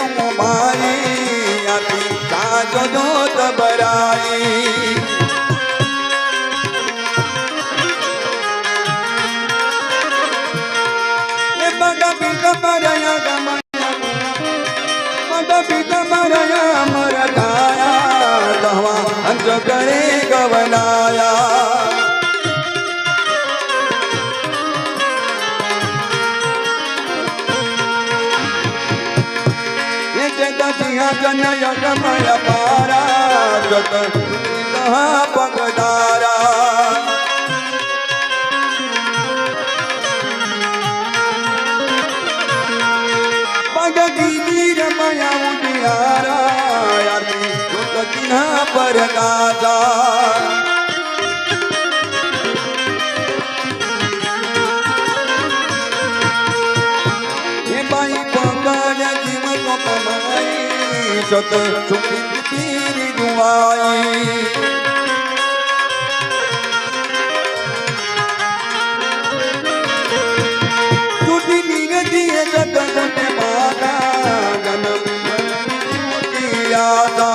तुम मारी अभी साजो जोत बराई बड़ा पिता मरया गमया बड़ा पिता मरया मरदाया दवा अंज करे गवनाया जनय गमय पारा जत पगदारा पग दीदी रमया उजियारा पर गाजा बाई पकड़ जीवन कमाई सत सुखी पीरी दुआई टूटी नीर दिए जग गुटे माता जन्म यादा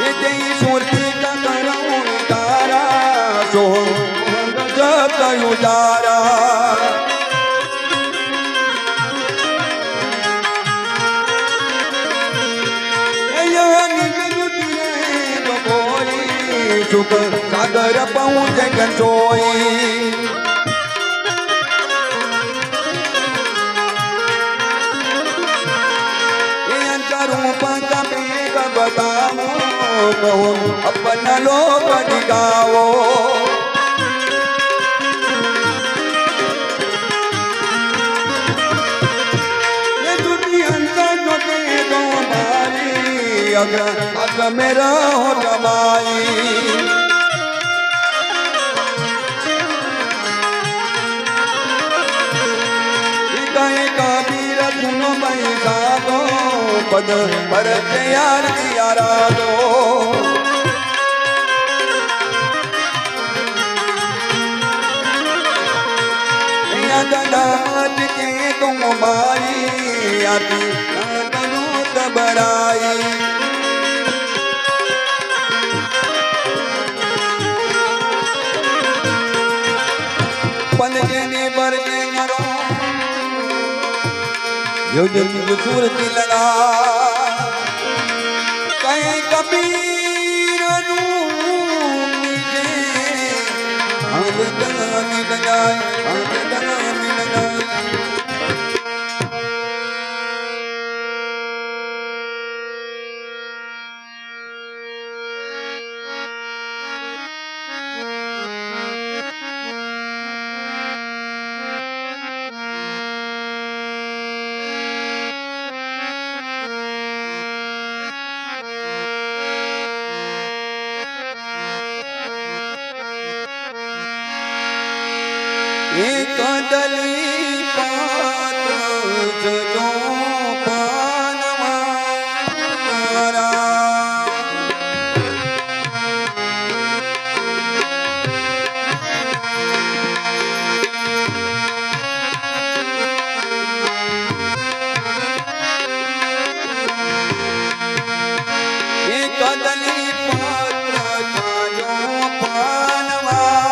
ये जई सुरती का करूं तारा सो जग उजारा सुख सागर पहुँच गंजोई रूप कमेग बताओ कहो अपना लोग दिखाओ ये दुनिया जो दे दो मारी अगर मेरा हो कमाई कबीर सुनो पैसा दो पद पर तैयार दियारा दो दलात के तुम माई आती बराई पन के बर के मरो यो दिन सूरती लगा कहीं कबीर हम दलामी लगाए हम दलामी लगाए एक दली पात्र जो पानवारा एक दली पात्र जो पानवारा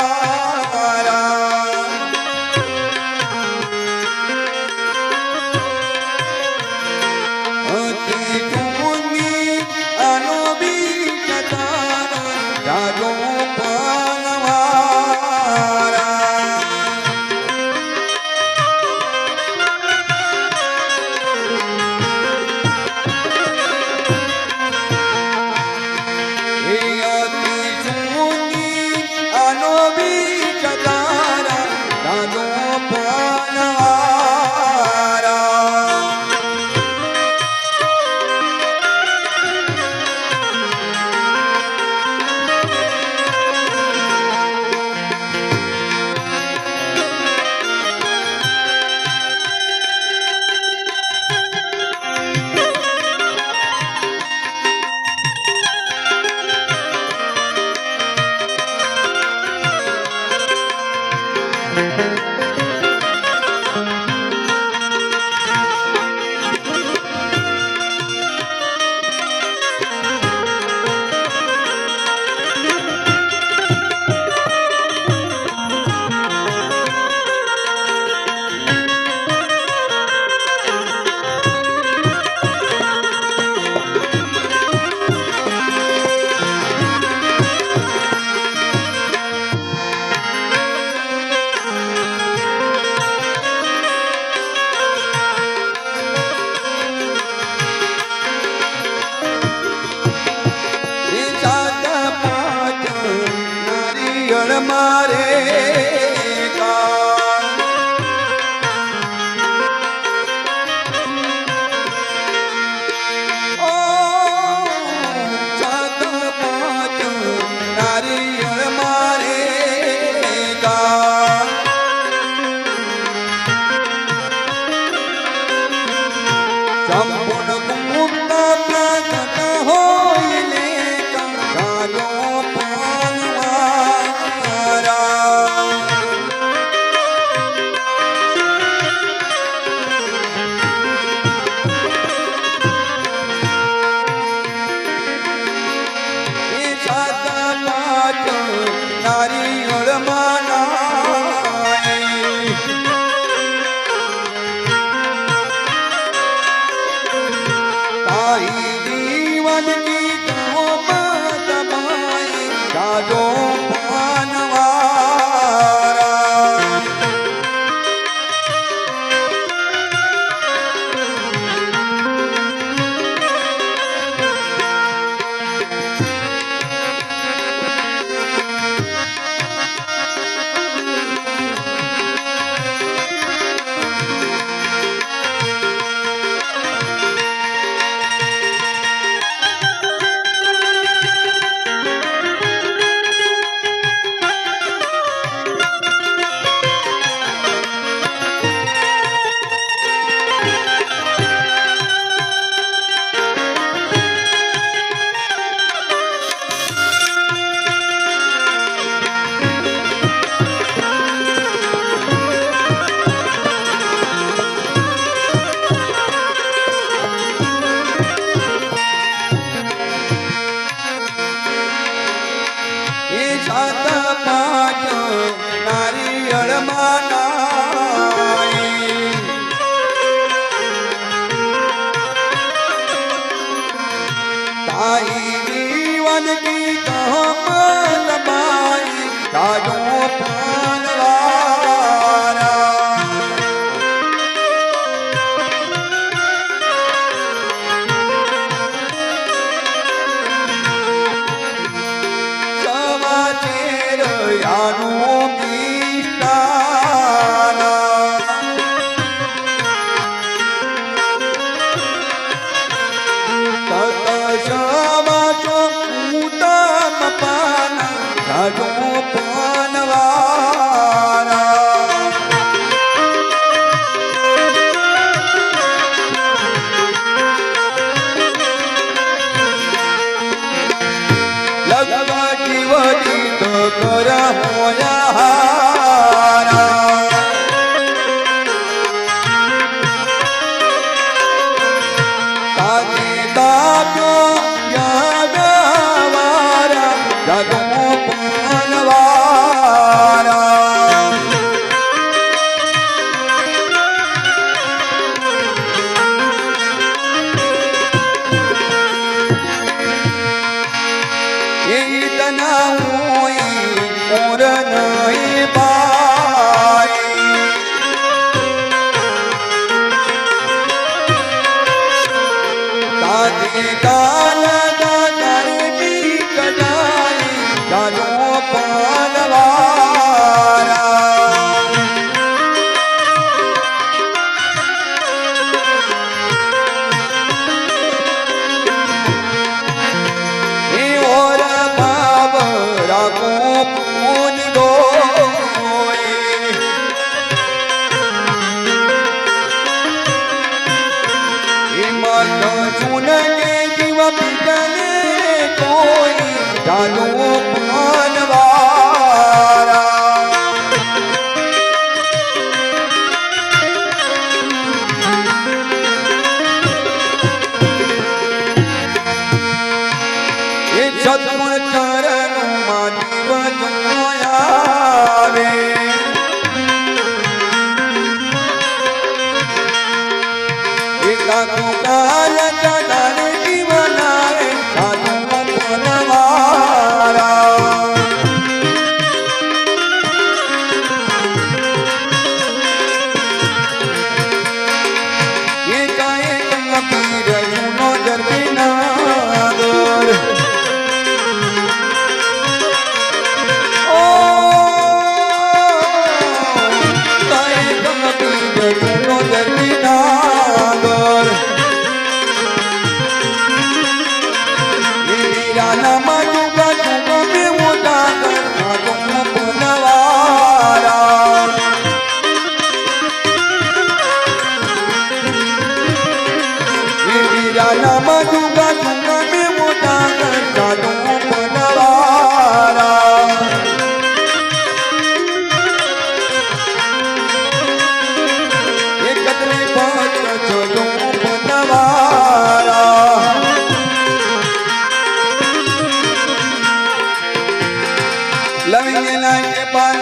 મારે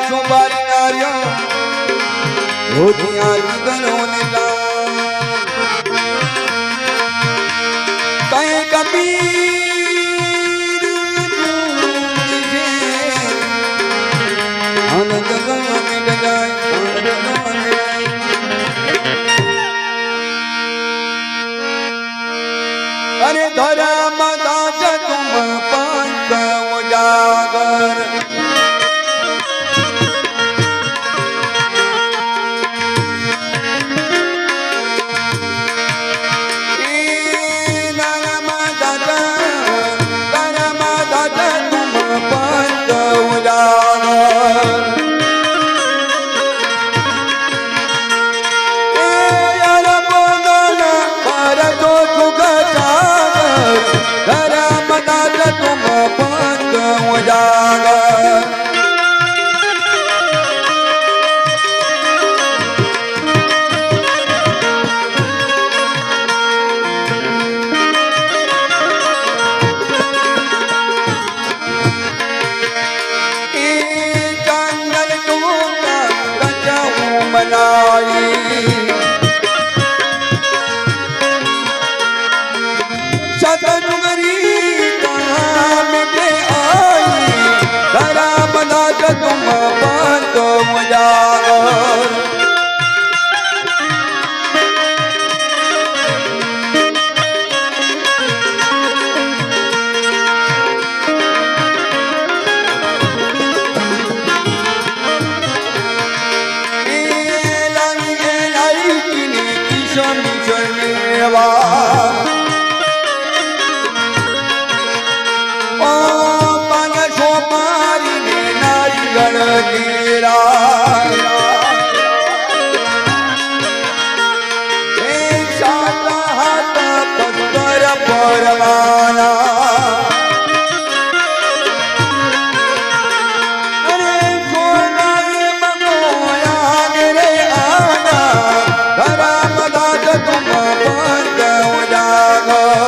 सुबारी नारिया होतिया जिगरों ने कहीं कबीर अन जगह में डगाए अरे धरा मदा तुम पंत उजागर तुम पंत उजागर परवाना अरे सोना मंगोया मेरे आना धरा मदा तुम पंत उजागर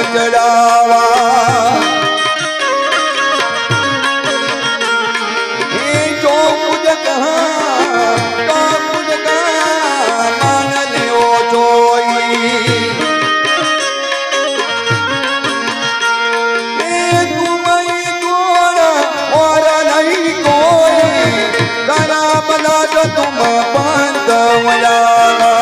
चढ़ावा जो कुछ कहा का कुछ कहा मान लियो जोई तुम्हें गोरा और नहीं कोई करा बना तो तुम पंत उजागर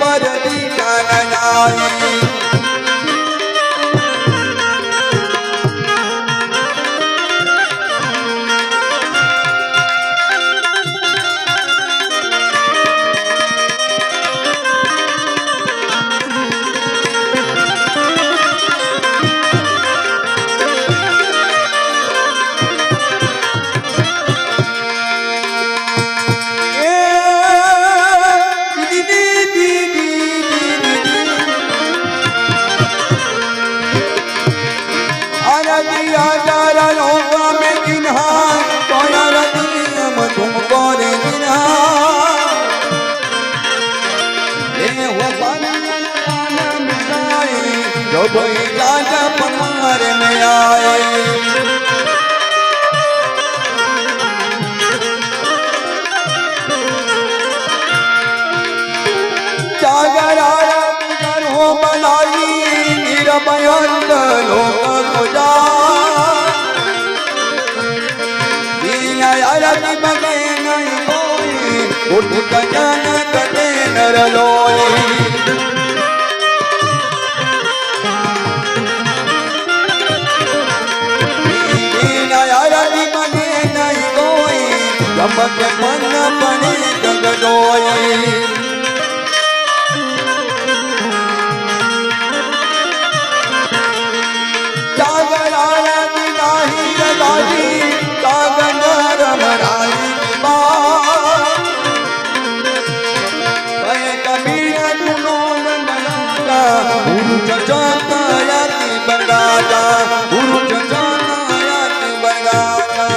पर आए जागर हो बनाई निरभयंग लोक को जा अरबी बगे नहीं कोई उठ गगन कटे नर लोई अरबी बगे नहीं कोई जबक मन बने जग डोई जागर आरती नाही लगाई कागन रमराई कबीर तुनो बनाता गुरु चचाता याति बनाता गुरु चचाता याति बनाता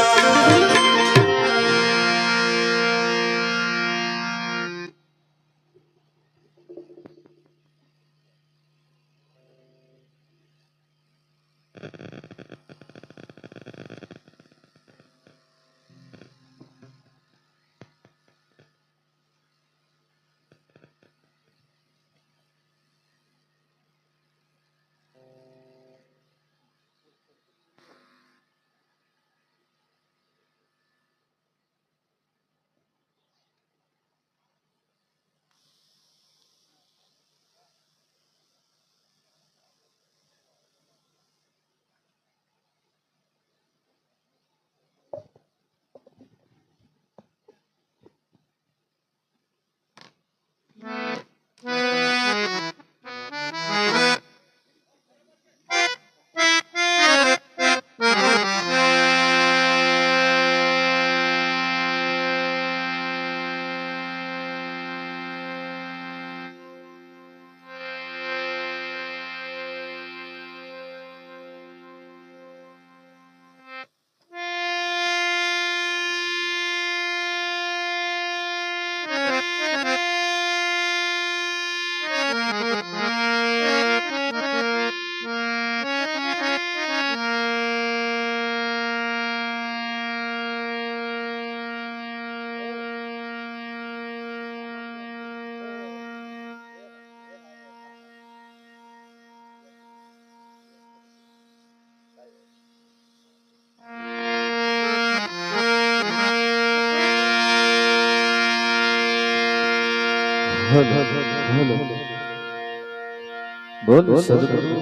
बोल सदगुरु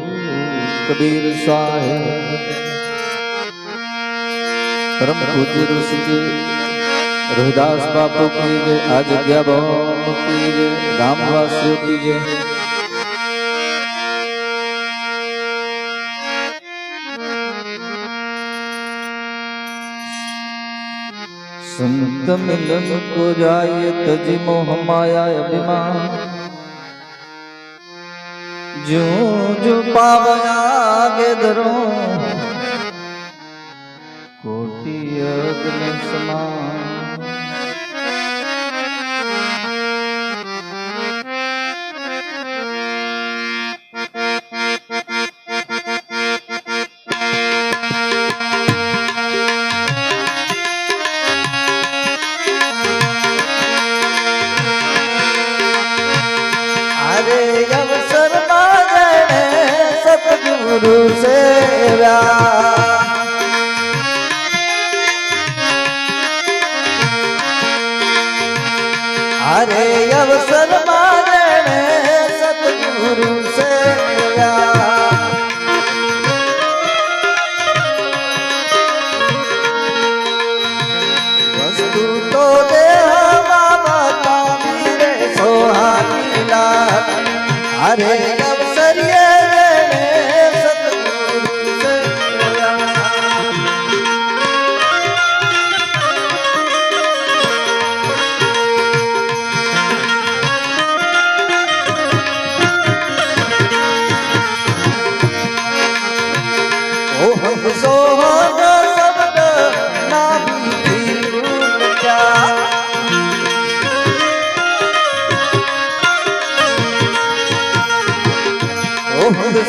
कबीर साहेब परम पूज्य ऋषि जी रोहिदास बापू की जय आज ज्ञाबोम की जय गामवासियों की जय संत मिलन को जाय तजी मोह माया अभिमान जो जो पावया के धरो कोटि अग्नि समान गुरु से अरे अवसर माने सतगुरु से वस्तु तो दे बाबा रे सोहानीला अरे अवसर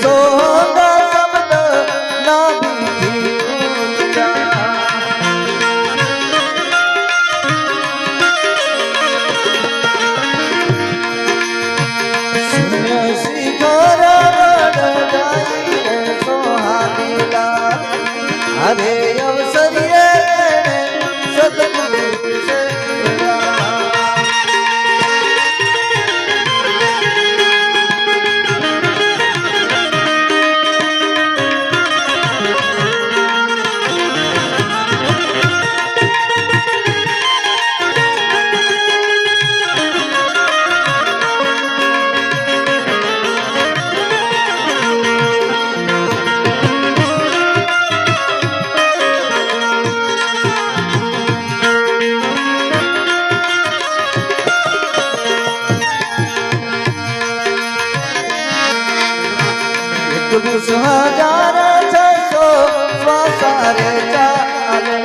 सोगा शब्द ना 21,600 શ્વાસારે ચાલે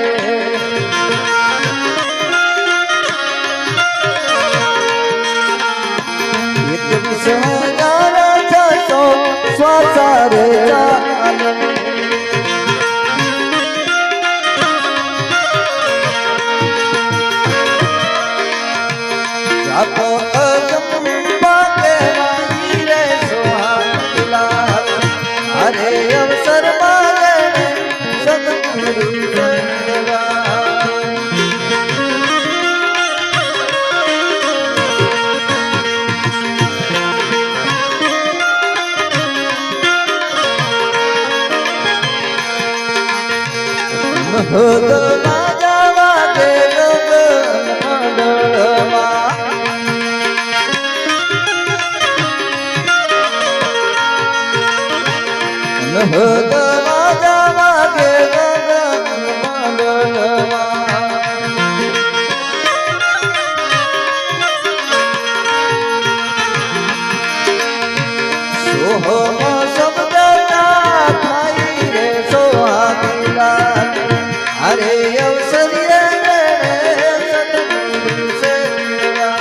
21,600 શ્વાસારે ચાલે જાતો અજંપા કહેવાય રે સોહાગીલા અરે અવસર મારે સદગુરુ દેવા મહદના જવા દે ગગન મંડળમાં મહદના જવા દે ગગન મંડળમાં સોહમ શબ્દના થાય રે સોહાગીલા અરે અવસરીએ સદગુરુ સેવા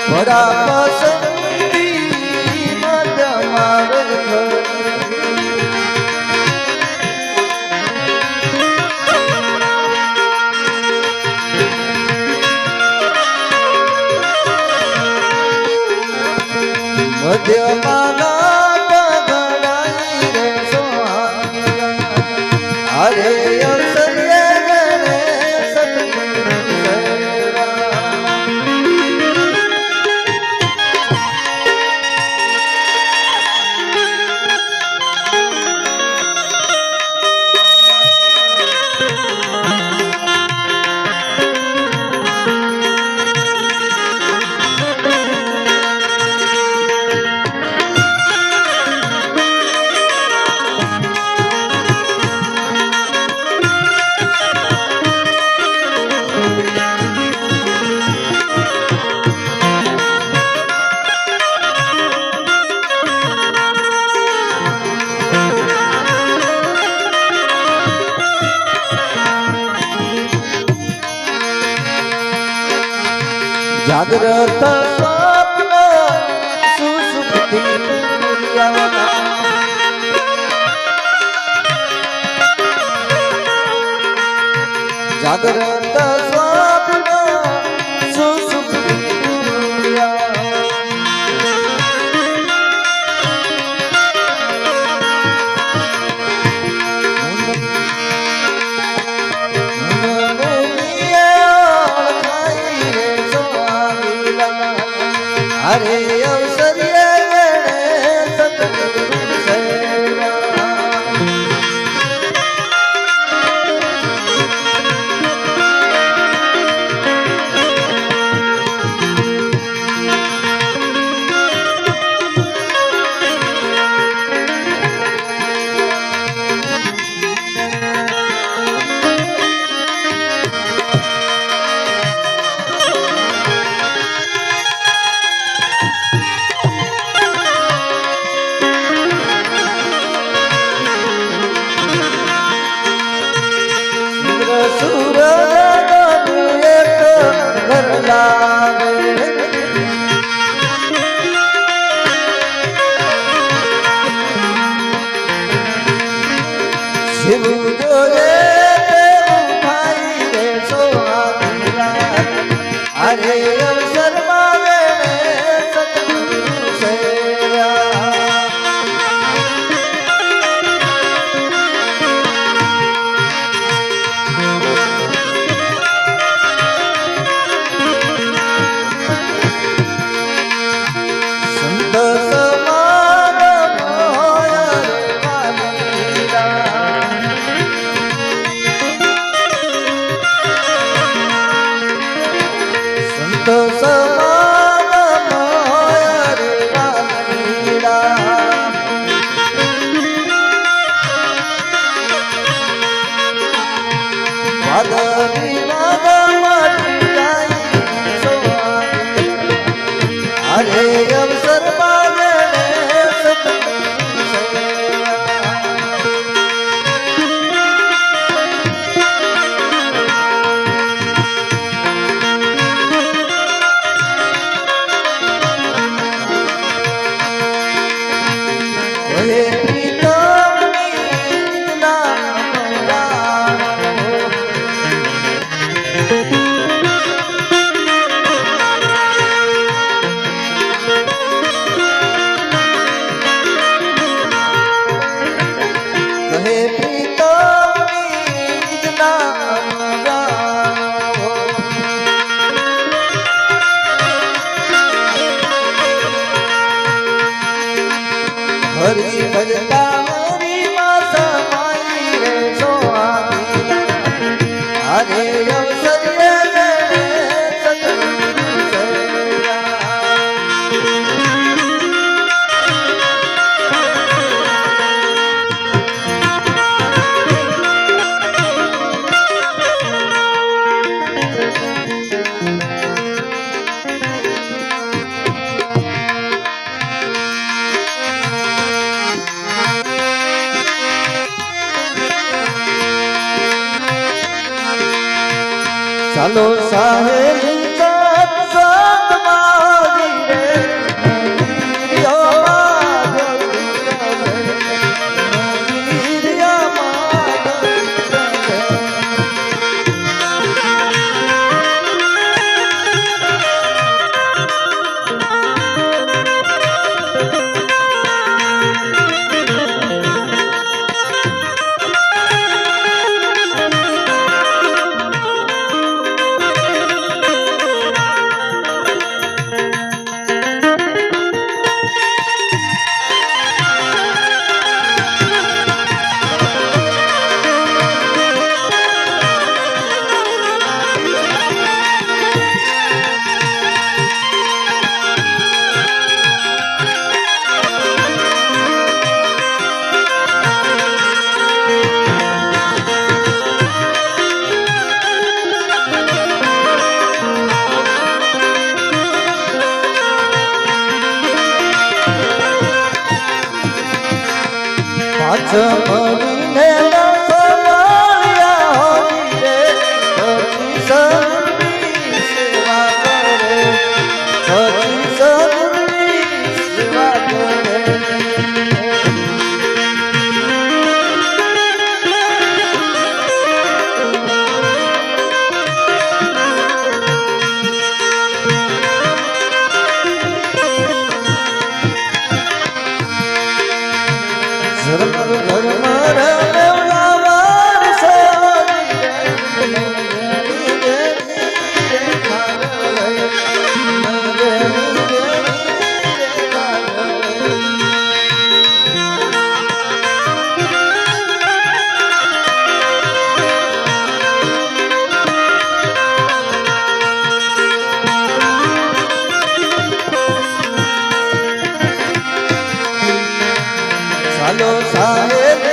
ભરા પસંદી મધ્યમાં મધ્યમાં ગણાઈ રે સોહાગીલા અરે અવસરીએ સદગુરુ સેવા જાગ્રત સ્વપ્ન સુસુપ્તિ જાગ્રત સ્વપ્ન સુસુપ્તિ અરે અવસરીએ સદગુરુ સેવા સુર એક ઘર લાગે શિવ જોયે તેવું થાય રે સોહાગીલા અરે અવસર મારે સદગુરુ સેવા ચાલો સાહેબ સત્સંગ મારી રે મળીને સંભાળ્યા હોઈ રે સચી સદગુરુની સેવા કરે સચી સદગુરુની સેવા કરે ચાલો સાહેબ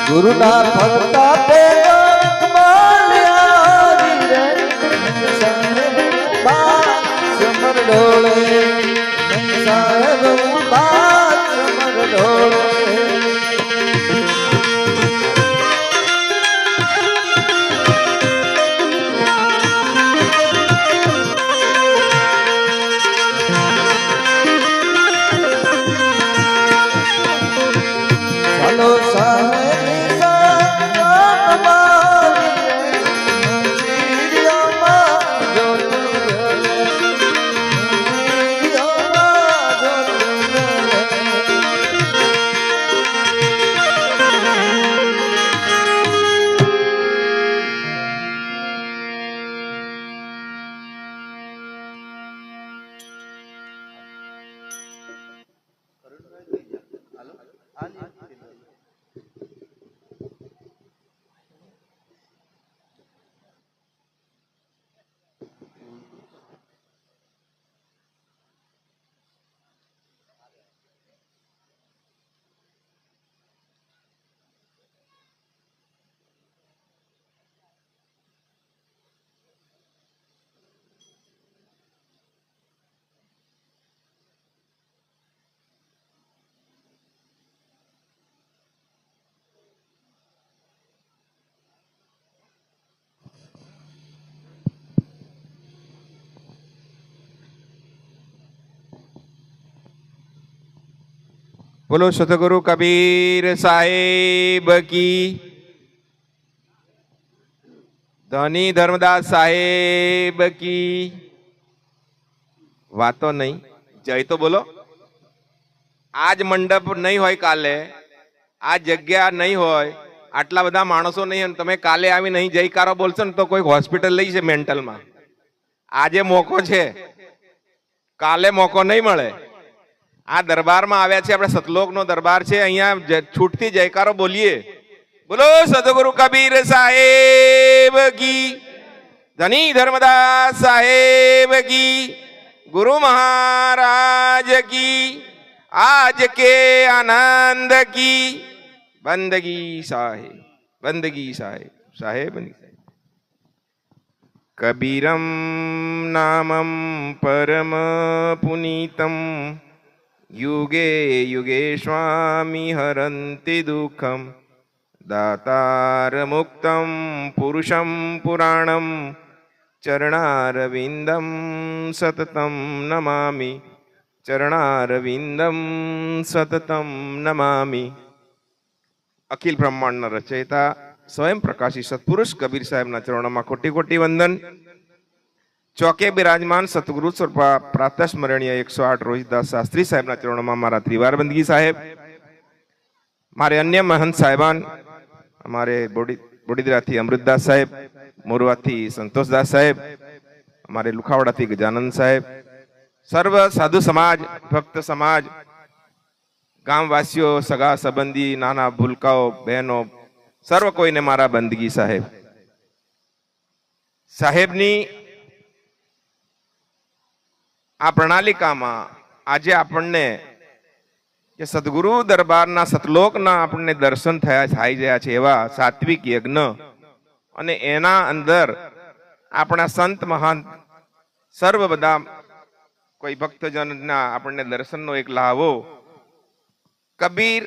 ગુરુના ફરતા તે સમર ડોળે સાહેબ સમર ડોળે ચાલો સાહેબ બોલો સતગુરુ કબીર સાહેબ કી, ધની ધર્મદાસ સાહેબ કી. વાતો નહીં, જય તો બોલો. આજ મંડપ નહીં હોય કાલે, આ જગ્યા નહીં હોય, આટલા બધા માણસો નહીં હોય, તમે કાલે આવી નહીં જયકારો બોલશો ને તો કોઈ હોસ્પિટલ લઈ છે મેન્ટલમાં. આજે મોકો છે, કાલે મોકો નહીં મળે. આ દરબારમાં આવ્યા છે, આપણે સતલોકનો દરબાર છે, અહીંયા છૂટથી જયકારો બોલીએ. બોલો સદગુરુ કબીર સાહેબ કી, ધની ધર્મદાસ સાહેબ કી, ગુરુ મહારાજ કી, આજ કે આનંદ કી. બંદગી સાહેબ, બંદગી સાહેબ, સાહેબની. કબીરમ નામમ પરમ પુનીતમ, યુગે યુગે સ્વામી હરંતિ દુઃખમ, દાતાર મુક્તમ પુરુષમ પુરાણમ, ચરણારવિંદમ સતતમ નમામિ, ચરણારવિંદમ સતતમ નમામિ. અખિલ બ્રહ્માંડના રચયિતા સ્વયં પ્રકાશી સત્પુરુષ કબીર સાહેબના ચરણોમાં કોટી કોટી વંદન. ચોકે બિરાજમાન સતગુરુ સ્વરૂપા પ્રાતસ્મરણીય 108 રોહિતદાસ શાસ્ત્રી સાહેબના ચરણોમાં મારા ત્રિવાર બંદગી સાહેબ, મારે અન્ય મહંત સાહેબાન, અમારે બોડીદરાથી અમૃતદાસ સાહેબ, મોરવાથી સંતોષદાસ સાહેબ, અમારે લુખાવાડાથી ગજાનંદ સાહેબ, સર્વ સાધુ સમાજ, ભક્ત સમાજ, ગામવાસીઓ, સગા સંબંધી, નાના ભૂલકાઓ, બહેનો, સર્વ કોઈને મારા બંદગી સાહેબ. સાહેબની આ પ્રણાલિકામાં આજે આપણને કે સદગુરુ દરબારના સતલોકના આપણને દર્શન થઈ ગયા છે, એવા સાત્વિક યજ્ઞ અને એના અંદર આપણા સંત મહાન સર્વ બધા કોઈ ભક્તજનના આપણને દર્શનનો એક લાવો. કબીર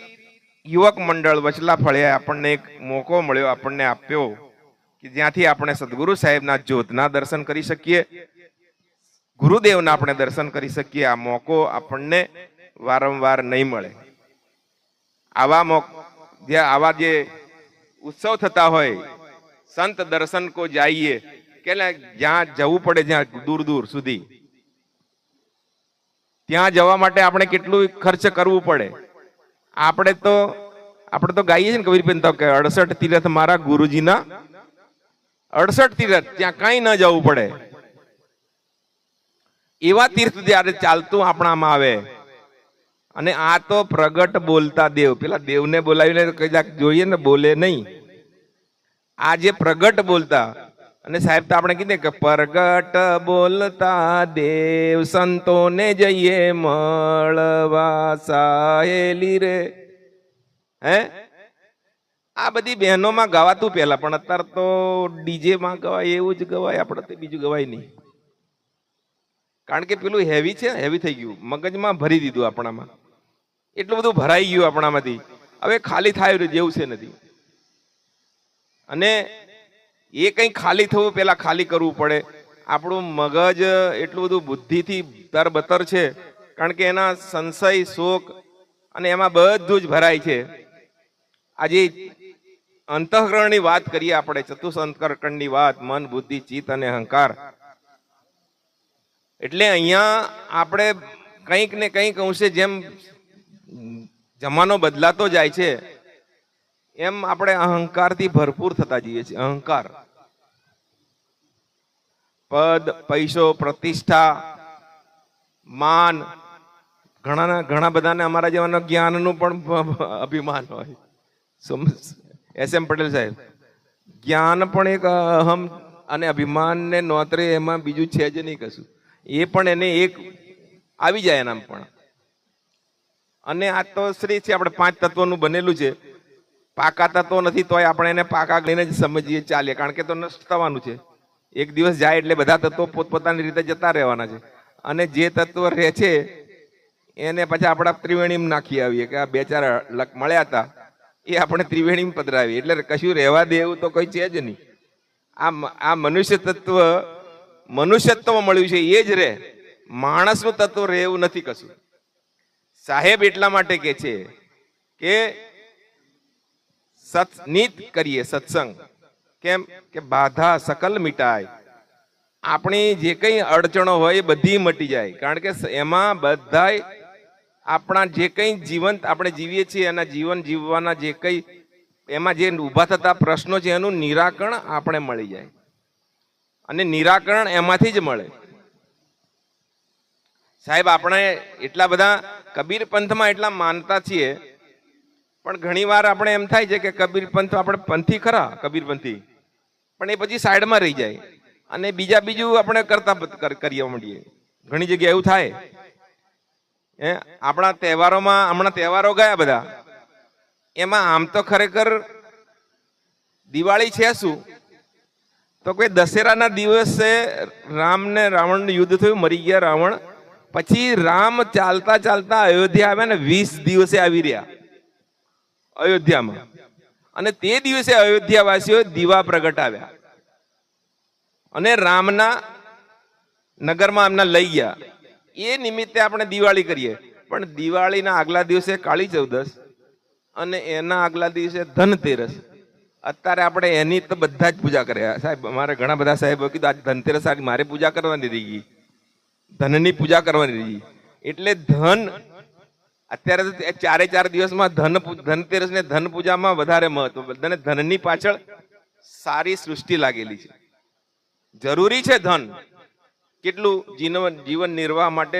યુવક મંડળ વચલા ફળિયા આપણને એક મોકો મળ્યો, આપણને આપ્યો કે જ્યાંથી આપણે સદગુરુ સાહેબના જ્યોતના દર્શન કરી શકીએ, ગુરુદેવના આપણે દર્શન કરી શકીએ. આ મોકો આપણને વારંવાર નહીં મળે. આવા જે ઉત્સવ થતા હોય, સંત દર્શન કો જાઈએ, કે જ્યાં જવું પડે, જ્યાં દૂર દૂર સુધી, ત્યાં જવા માટે આપણે કેટલું ખર્ચ કરવું પડે. આપણે તો ગાઈએ છીએ ને કબીરબેન તો કે 68 તીર્થ મારા ગુરુજીના, 68 તીર્થ, ત્યાં કઈ ન જવું પડે. એવા તીર્થ જયારે ચાલતું આપણામાં આવે, અને આ તો પ્રગટ બોલતા દેવ, પેલા દેવને બોલાવીને કદાચ જોઈએ ને બોલે નહીં, આ જે પ્રગટ બોલતા. અને સાહેબ તો આપણે કીધે કે પ્રગટ બોલતા દેવ સંતોને જઈએ મળવા સાહેલી રે. હે, આ બધી બહેનોમાં ગવાતું પેલા, પણ અત્યારે તો ડીજે માં ગવાય એવું જ ગવાય, આપણે બીજું ગવાય નહીં. કારણ કે પેલું હેવી છે, હેવી થઈ ગયું, મગજમાં ભરી દીધું આપણામાં, એટલું બધું ભરાઈ ગયું આપણામાંથી. હવે ખાલી થાય જેવું છે નથી. અને એ કંઈ ખાલી થવું પેલા ખાલી કરવું પડે. આપણું મગજ એટલું બધું બુદ્ધિથી તરબતર છે, કારણ કે એના સંશય, શોક અને એમાં બધું જ ભરાય છે. આજે અંતઃકરણની વાત કરીએ આપણે, ચતુષ અંતઃકરણની વાત, મન, બુદ્ધિ, ચિત્ત અને અહંકાર. એટલે અહીંયા આપણે કંઈક ને કંઈક અંશે જેમ જમાનો બદલાતો જાય છે, એમ આપણે અહંકારથી ભરપૂર થતા જઈએ છીએ. અહંકાર, પદ, પૈસો, પ્રતિષ્ઠા, માન, ઘણા બધાને અમારા જેવાના જ્ઞાનનું પણ અભિમાન હોય. એસ.એમ. પટેલ સાહેબ, જ્ઞાન પણ એક અહમ અને અભિમાનને નોતરે, એમાં બીજું છે જ નહીં કશું. એ પણ એને એક આવી જાય એનામ પણ. અને આ તો શ્રી છે, આપણે 5 તત્વોનું બનેલું છે. પાકા તત્વો નથી તોય આપણે એને પાકા ગણીને જ સમજીએ, ચાલીએ, કારણ કે તો નષ્ટ થવાનું છે. એક દિવસ જાય એટલે બધા તત્વો પોતપોતાની રીતે જતા રહેવાના છે. અને જે તત્વ રહે છે એને પછી આપણા ત્રિવેણીમાં નાખી આવીએ કે આ 2-4 મળ્યા હતા, એ આપણે ત્રિવેણીમાં પધરાવીએ. એટલે કશું રહેવા દે એવું તો કોઈ છે જ નહીં. આ મનુષ્ય તત્વ, મનુષ્યત્વ મળ્યું છે એ જ રહે. માણસનું તત્વ રહે એવું નથી કશું. સાહેબ એટલા માટે કે છે કે સત્નિત કરીએ સત્સંગ. કેમ કે બાધા સકલ મિટાય. આપણી જે કઈ અડચણો હોય એ બધી મટી જાય. કારણ કે એમાં બધાય આપણા જે કઈ જીવંત આપણે જીવીએ છીએ એના જીવન જીવવાના જે કઈ એમાં જે ઊભા થતા પ્રશ્નો છે એનું નિરાકરણ આપણે મળી જાય. અને નિરાકરણ એમાંથી જ મળે. સાહેબ આપણે એટલા બધા કબીર પંથમાં એટલા માનતા છીએ, પણ ઘણી વાર આપણે એમ થાય છે કે કબીર પંથ આપણે પંથી ખરા કબીર પંથી, પણ એ પછી સાઈડમાં રહી જાય અને બીજું આપણે કરતા કરીએ માંડીએ. ઘણી જગ્યાએ એવું થાય. આપણા તહેવારોમાં હમણાં તહેવારો ગયા બધા, એમાં આમ તો ખરેખર દિવાળી છે શું, તો કોઈ દશેરાના દિવસે રામ ને રાવણ યુદ્ધ થયું, મરી ગયા રાવણ. પછી રામ ચાલતા ચાલતા અયોધ્યા આવ્યા ને 20 દિવસે આવી રહ્યા અયોધ્યામાં. અને તે દિવસે અયોધ્યાવાસીઓ દીવા પ્રગટાવ્યા અને રામના નગરમાં એમના લઈ ગયા. એ નિમિત્તે આપણે દિવાળી કરીએ. પણ દિવાળીના આગલા દિવસે કાળી ચૌદસ અને એના આગલા દિવસે ધનતેરસ. અત્યારે આપણે એની તો બધા જ પૂજા કર્યા. સાહેબ અમારે ઘણા બધા સાહેબો કીધું આજ ધનતેરસ સારી મારે પૂજા કરવાની રહી ગઈ, ધનની પૂજા કરવાની રહી ગઈ. એટલે ધન અત્યારે તો 4 દિવસમાં ધનતેરસ ને ધન પૂજામાં વધારે મહત્વ. બધાને ધનની પાછળ સારી સૃષ્ટિ લાગેલી છે. જરૂરી છે ધન, કેટલું જીવન નિર્વાહ માટે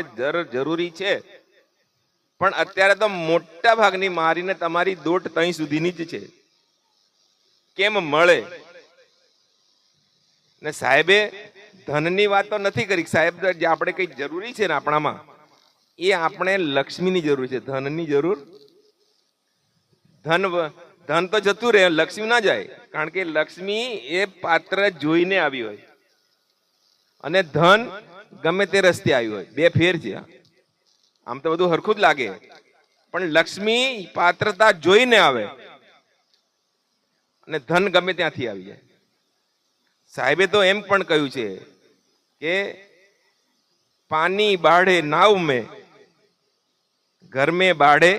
જરૂરી છે. પણ અત્યારે તો મોટા ભાગની મારીને તમારી દોટ તઈ સુધીની જ છે. કેમ મળે? ને સાહેબે ધનની વાત તો નથી કરી. સાહેબ જે આપણે કઈ જરૂરી છે ને આપણામાં, એ આપણે લક્ષ્મીની જરૂર છે, ધનની જરૂર. ધન તો જતું રહે, લક્ષ્મી ના જાય. કારણ કે લક્ષ્મી એ પાત્ર જોઈને આવી હોય અને ધન ગમે તે રસ્તે આવ્યું હોય. બે ફેર છે. આમ તો બધું હરખું જ લાગે, પણ લક્ષ્મી પાત્રતા જોઈને આવે અને ધન ગમે ત્યાંથી આવી જાય. સાહેબે તો એમ પણ કહ્યું છે કે પાણી બાળે નાવ મેં, ઘર મેં બાળે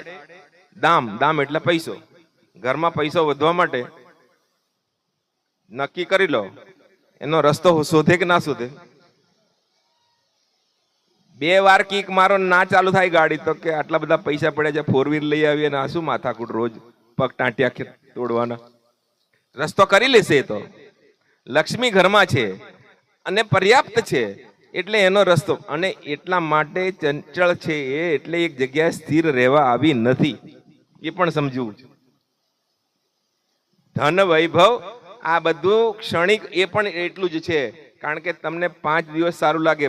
દામ. દામ એટલે પૈસો. ઘરમાં પૈસો વધવા માટે નક્કી કરી લો એનો રસ્તો શોધે કે ના શોધે. 2 વાર કીક મારો ના ચાલુ થાય ગાડી તો કે આટલા બધા પૈસા પડ્યા છે, 4 વ્હીલ લઈ આવીએ ને આ શું માથાકૂટ રોજ પગ ટાંટિયા તોડવાના. રસ્તો કરી લેશે. તો લક્ષ્મી ઘરમાં છે અને પર્યાપ્ત છે એટલે એનો રસ્તો. અને એટલા માટે ચંચળ છે એ, એટલે એક જગ્યાએ સ્થિર રહેવા આવી નથી. એ પણ સમજવું છે. ધન વૈભવ આ બધું ક્ષણિક, એ પણ એટલું જ છે. કારણ કે તમને 5 દિવસ સારું લાગે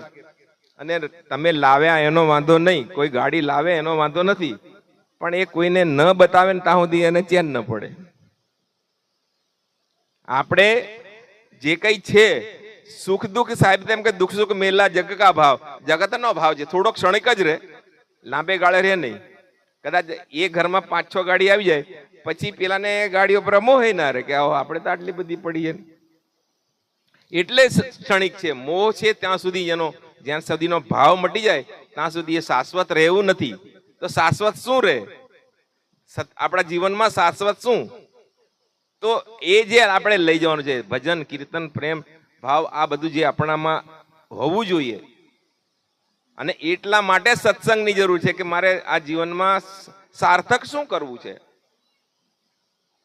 અને તમે લાવ્યા એનો વાંધો નહીં, કોઈ ગાડી લાવે એનો વાંધો નથી, પણ એ કોઈને ન બતાવે ને ત્યાં સુધી એને ચેન ન પડે. આપણે જે કઈ છે સુખ દુઃખ, સાહેબ તેમ કે દુઃખ સુખ મેલા જગ કા ભાવ. જગતનો ભાવ છે, થોડો ક્ષણિક જ રહે, લાંબે ગાળે રહે નહીં. કદાચ એ ઘરમાં 5-6 ગાડી આવી જાય પછી પેલાને ગાડીઓ પર મોહ ના રહે કે આપણે તો આટલી બધી પડી છે. એટલે ક્ષણિક છે. મોહ છે ત્યાં સુધી એનો, જ્યાં સુધીનો ભાવ મટી જાય ત્યાં સુધી એ શાશ્વત રહેવું નથી. તો શાશ્વત શું રહે આપણા જીવનમાં? શાશ્વત શું? તો એ જે આપણે લઈ જવાનું છે, ભજન કીર્તન પ્રેમ ભાવ, આ બધું જે આપણામાં હોવું જોઈએ. અને એટલા માટે સત્સંગની જરૂર છે કે મારે આ જીવનમાં સાર્થક શું કરવું છે.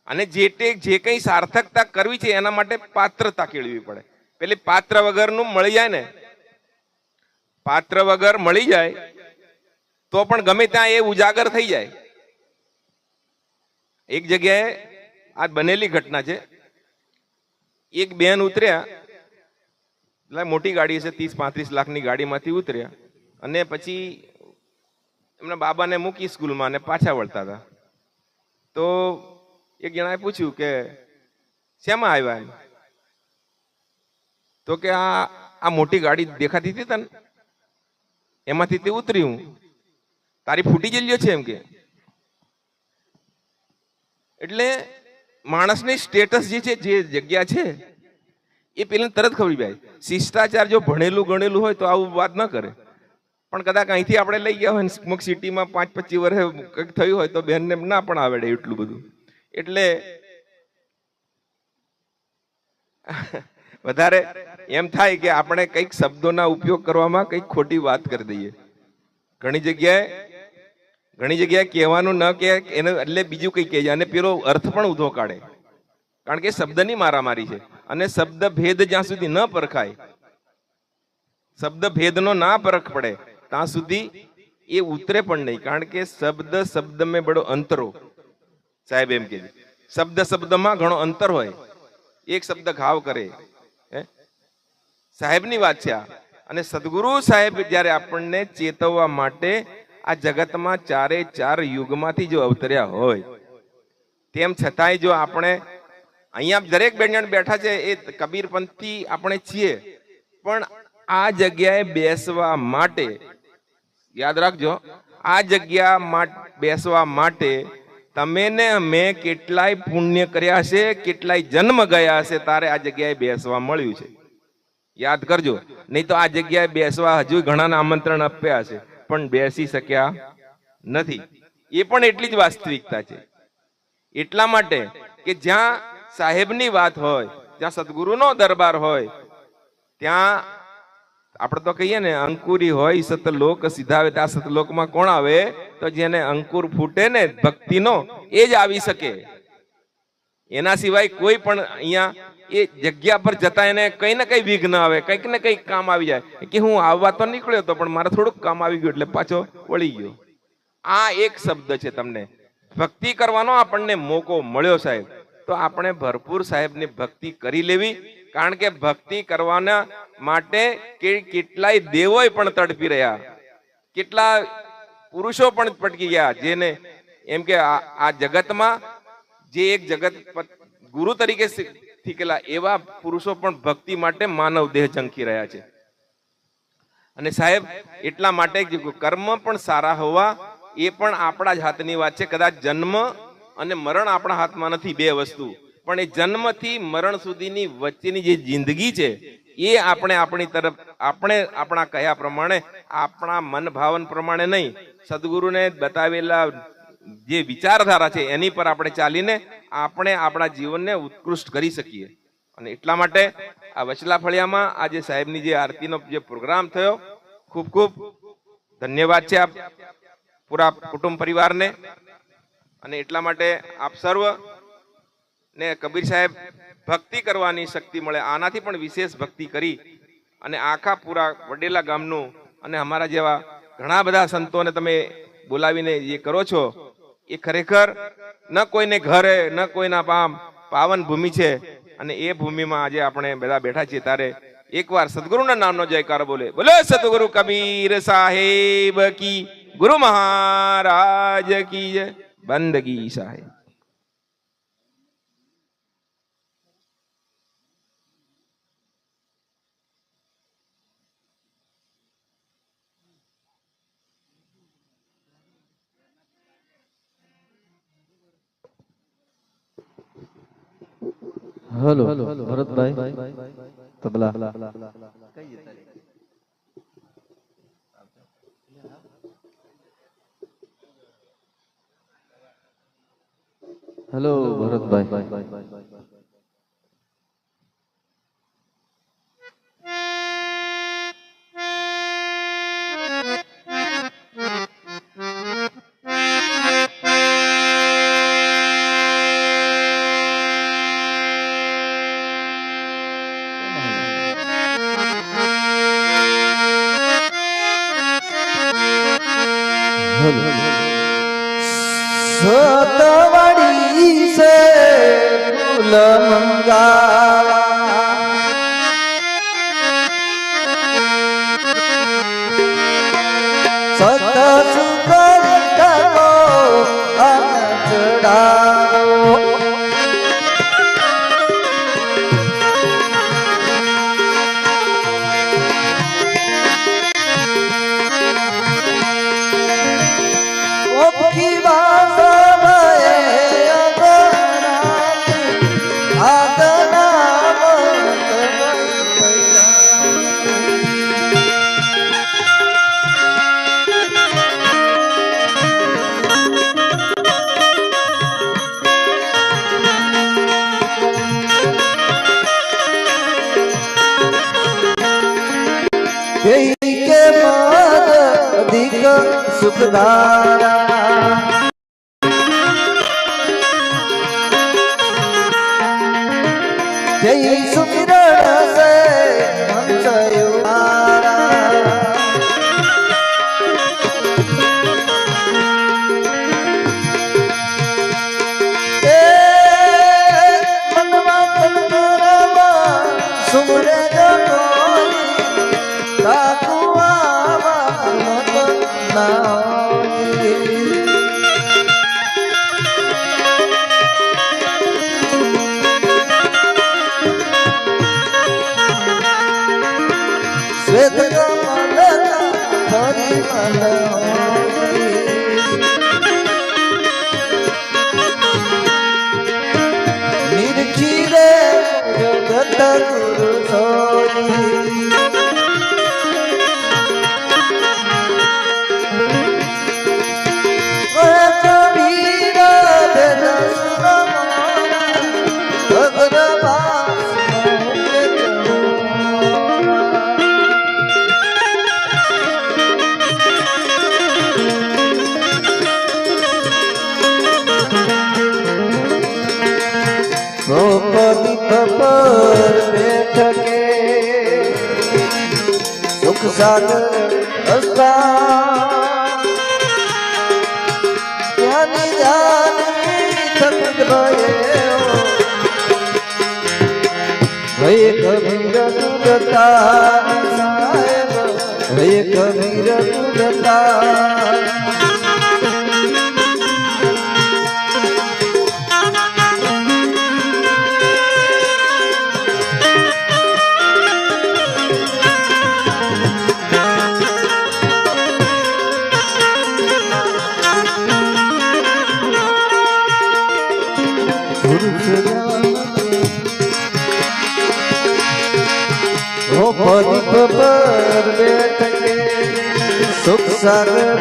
અને જે કઈ સાર્થકતા કરવી છે એના માટે પાત્રતા કેળવી પડે. પેલી પાત્ર વગરનું મળી જાય ને, પાત્ર વગર મળી જાય તો પણ ગમે ત્યાં એ ઉજાગર થઈ જાય. એક જગ્યાએ આ બનેલી ઘટના છે. એક બેન ઉતર્યા, એટલે મોટી ગાડી છે, 30-35 લાખની ગાડીમાંથી ઉતર્યા અને પછી એમના બાબાને મૂકી સ્કૂલમાં અને પાછા વળતા હતા. તો એક જણાએ પૂછ્યું કે શેમાં આવ્યા એમ? તો કે આ મોટી ગાડી દેખાતી હતી તને, એમાંથી તે ઉતર્યું, તારી ફૂટી ગયેલી છે એમ કે. એટલે માણસની સ્ટેટસ જે છે, જે જગ્યા છે, એ પેલા તરત ખબર જાય. શિષ્ટાચાર જો ભણેલું ગણેલું હોય તો આવું વાત ન કરે. પણ કદાચ અહીંથી આપણે લઈ ગયા હોય ને અમુક સિટીમાં 5-25 વર્ષે કંઈક થયું હોય તો બહેનને ના પણ આવડે એટલું બધું. એટલે વધારે એમ થાય કે આપણે કંઈક શબ્દોના ઉપયોગ કરવામાં કંઈક ખોટી વાત કરી દઈએ. ઘણી જગ્યાએ કહેવાનું ન કે એને એટલે બીજું કંઈ કહે અને પેલો અર્થ પણ ઊંધો કાઢે. કારણ કે શબ્દની મારામારી છે અને શબ્દ ભેદ જ્યાં સુધી ન પરખાય, શબ્દ ભેદનો ના પરખ પડે ત્યાં સુધી એ ઉતરે પણ નહીં. કારણ કે શબ્દ મેં બડો અંતરો, સાહેબ એમ કે શબ્દમાં ઘણો અંતર હોય. એક શબ્દ ઘાવ કરે. સાહેબની વાત છે આ. અને સદગુરુ સાહેબ જ્યારે આપણને ચેતવવા માટે આ જગતમાં 4 યુગમાંથી જો અવતર્યા હોય, તેમ છતાંય જો આપણે અહીંયા દરેક બેન બેઠા છે એ કબીરપંથી આપણે છીએ, પણ આ જગ્યાએ બેસવા માટે યાદ રાખજો, આ જગ્યા બેસવા માટે તમે ને અમે કેટલાય પુણ્ય કર્યા છે, કેટલાય જન્મ ગયા છે, તારે આ જગ્યાએ બેસવા મળ્યું છે. યાદ કરજો, નહીં તો આ જગ્યાએ બેસવા હજુ ઘણાને આમંત્રણ આપ્યા છે પણ બેસી શક્યા નથી. એ પણ એટલી જ વાસ્તવિકતા છે. એટલા માટે કે જ્યાં સાહેબની વાત હોય, જ્યાં સદગુરુનો દરબાર હોય, ત્યાં આપણે તો કહીએ ને અંકુરી હોય સતલોક સીધાવે. ત્યાં સતલોકમાં કોણ આવે? તો જેને અંકુર ફૂટે ને ભક્તિનો એ જ આવી શકે. એના સિવાય કોઈ પણ અહીંયા એ જગ્યા પર જતા એને કઈ ને કઈ વિઘ્ન આવે, કંઈક ને કંઈક કામ આવી જાય કે હું આવવા તો નીકળ્યો હતો પણ મારે થોડુંક કામ આવી ગયું એટલે પાછો વળી ગયો. આ એક શબ્દ છે. તમને ભક્તિ કરવાનો આપણને મોકો મળ્યો સાહેબ, તો આપણે ભરપૂર સાહેબની ભક્તિ કરી લેવી. કારણ કે ભક્તિ કરવાના માટે કેટલાય દેવોય પણ તડપી રહ્યા, કેટલા પુરુષો પણ પટકી ગયા, જેને એમ કે આ જગતમાં જે એક જગત ગુરુ તરીકે શીખેલા એવા પુરુષો પણ ભક્તિ માટે માનવ દેહ ઝંખી રહ્યા છે. અને સાહેબ એટલા માટે કર્મ પણ સારા હોવા એ પણ આપણા જ હાથની વાત છે. કદાચ જન્મ અને મરણ આપણા હાથમાં નથી, બે વસ્તુ, પણ એ જન્મથી મરણ સુધીની વચ્ચેની જે જિંદગી છે એ આપણે આપણા કયા પ્રમાણે, આપણા મન ભાવન પ્રમાણે નહીં, સદગુરુને બતાવેલા જે વિચારધારા છે એની પર આપણે ચાલીને આપણે આપણા જીવનને ઉત્કૃષ્ટ કરી શકીએ. અને એટલા માટે આ વચલા ફળિયામાં આજે સાહેબની જે આરતીનો જે પ્રોગ્રામ થયો, ખૂબ ખૂબ ધન્યવાદ છે આપ પૂરા કુટુંબ પરિવારને. અને એટલા માટે આપ સર્વ ને કબીર સાહેબ ભક્તિ કરવાની શક્તિ મળે, આનાથી પણ વિશેષ ભક્તિ કરી અને આખા પૂરા વડેલા ગામનું અને અમારા જેવા ઘણા બધા સંતોને તમે બોલાવીને જે કરો છો એ ખરેખર ન કોઈને ઘરે ન કોઈના પાવન ભૂમિ છે. અને એ ભૂમિમાં આજે આપણે બધા બેઠા છીએ ત્યારે એકવાર સદગુરુના નામનો જયકાર બોલે. બોલે સદગુરુ કબીર સાહેબ કી, ગુરુ મહારાજ કી જય. બંદગી સાહેબ. હેલો ભરતભાઈ તબલા. હેલો ભરતભાઈ. સતવાડી સે ફૂલ મંગાવા, સત સુકર ટકો અનચડાવો, ઓપકી વાસા ભય અગરાની આગના સુખધારા જય સુમિરણ સે હંસયુમારા એ મનવા તનરામાં સુમરે ગોરી કાકુઆવા મત નાઈ શ્વેત કમલના પરિમલ નિરખી રે જગત ગુરુ સોઈ કબીર વેદ સુરમોરા ભગવાન દ્રૌપદી પર બેઠકે સુખ સાગર હસ્તા જ્ઞાની જાની થકત ભય કબીર દુરતા સાહેબ ભય કબીર દુરતા દ્રૌપદી પર બેઠકે સુખ સાગર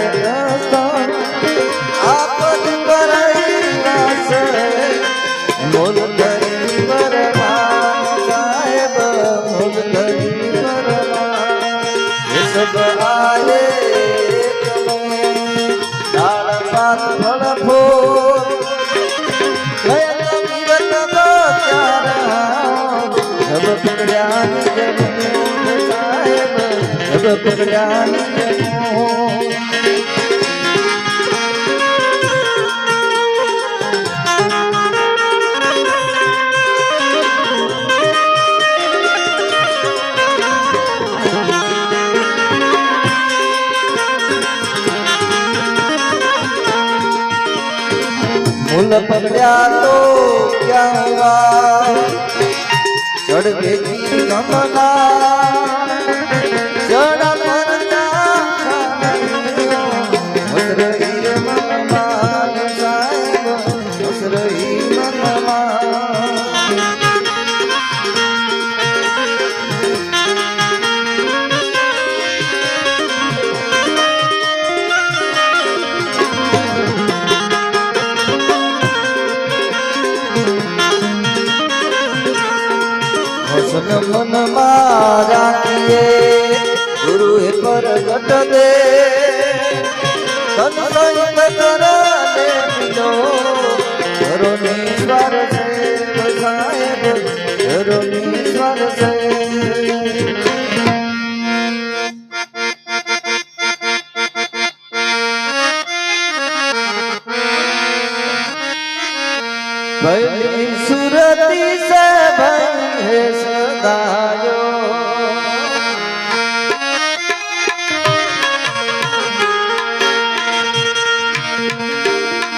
આપદ કરાઈ વાસ મોલ કરી પરમા સાહેબ મોલ કરી પરમા એ સબ આયે દાળ પાત ફળ ફૂલ ગયા મીરત ગોચારા જબ પકડ્યાની જન્મ સાહેબ જબ પકડ્યાની જન્મ मूल पकड़ा तो क्या हुआ चढ़ गई कमला चढ़ा मरता हंस रही रे मनमा साहेब हंस रही मनमा मन मारा किए गुरु प्रगट दे तन सहित कराने मिलो घरो निस्वार से साहेब घरो निस्वार से भली सुरती से भई है सदायो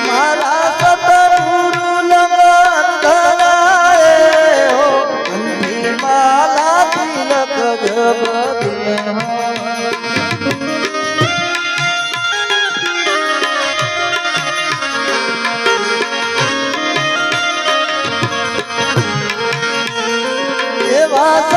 मारा सतगुरु लगन धराए हो कंठी माला तिलक जब दिन हो वास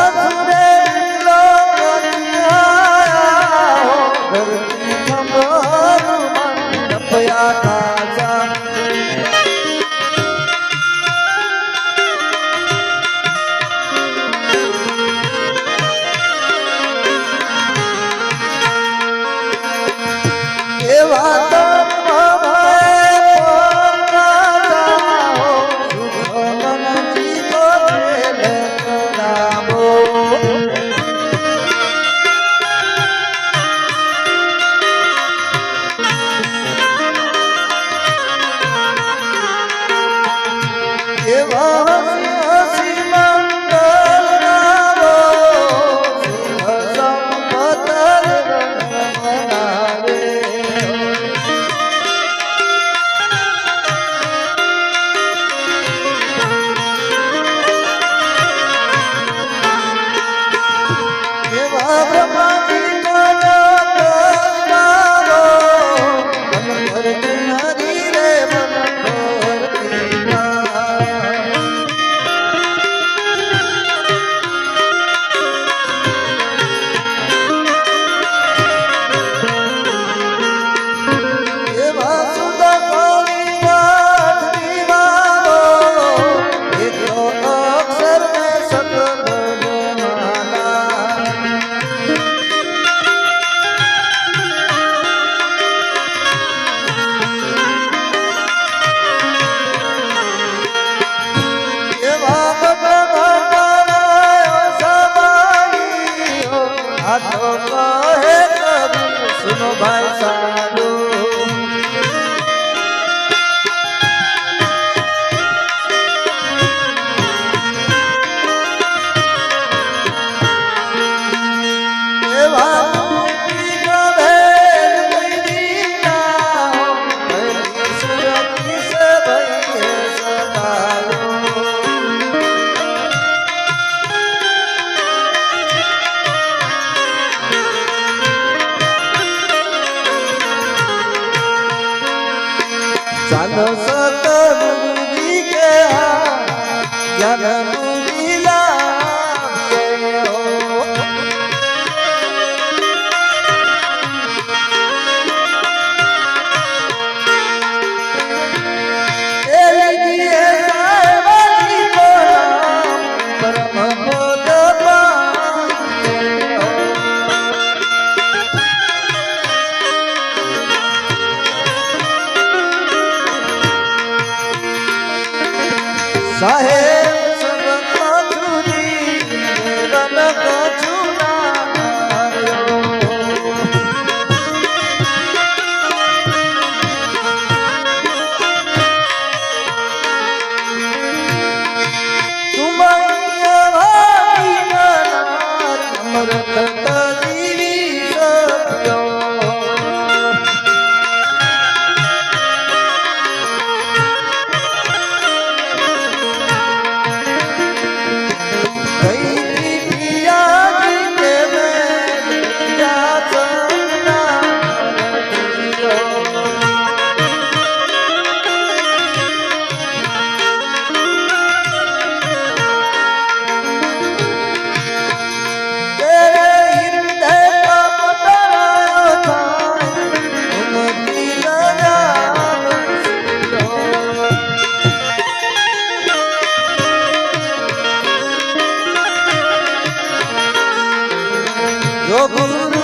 ગુરુ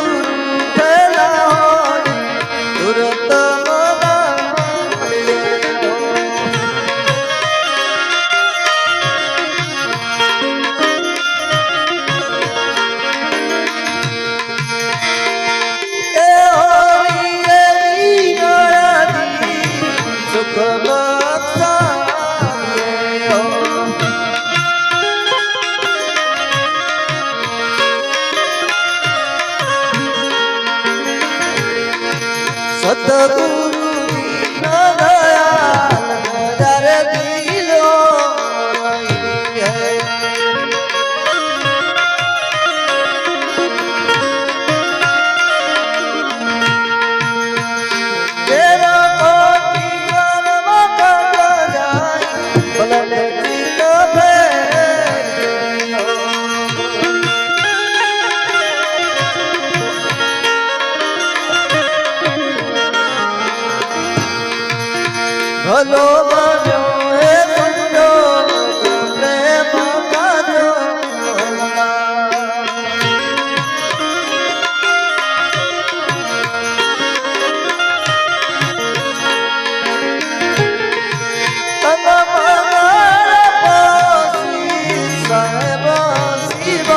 થયેલા હોય તુરત સતગુરુ દયાલ જ્યારે દિલો તેરા કોટી વારમાં કર જાય ભલે ચિત ભલો બન્યો હે સંજો પ્રેમ કાજો સાહેબ શિવ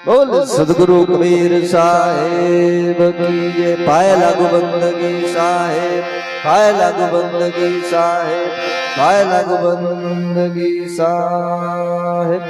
બોલ સદગુરુ કબીર સાહેબ કી જય પાય લાગુ બંદગી સાહેબ પાય લાગુ બંદગી સાહેબ પાય લાગુ બંદગી સાહેબ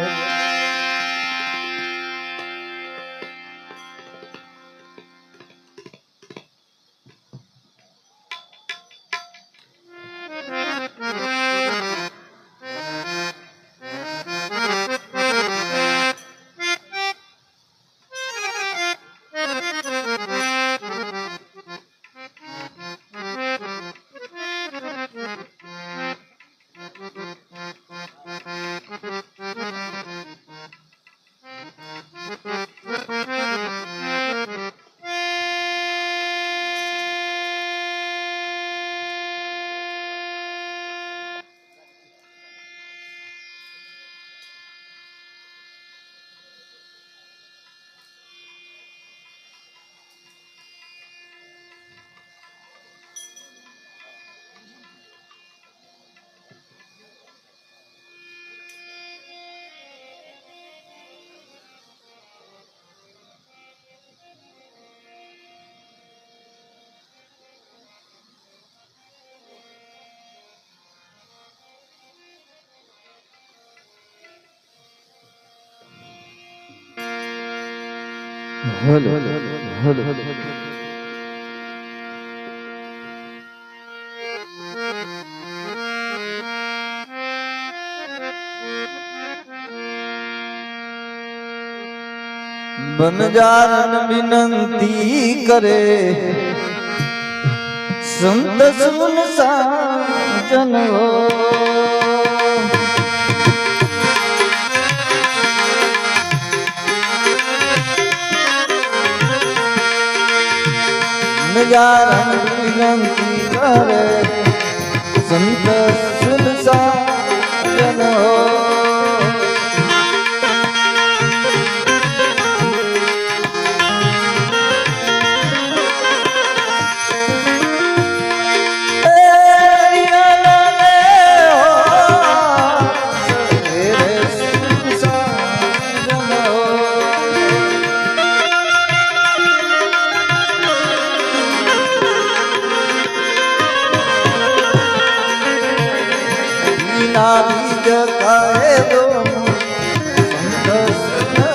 હલો હલો बनजारन विनंती करे संत सुन साजन हो बनजारन विनंती करे संत सुन साजन हो बीज कहे दो संत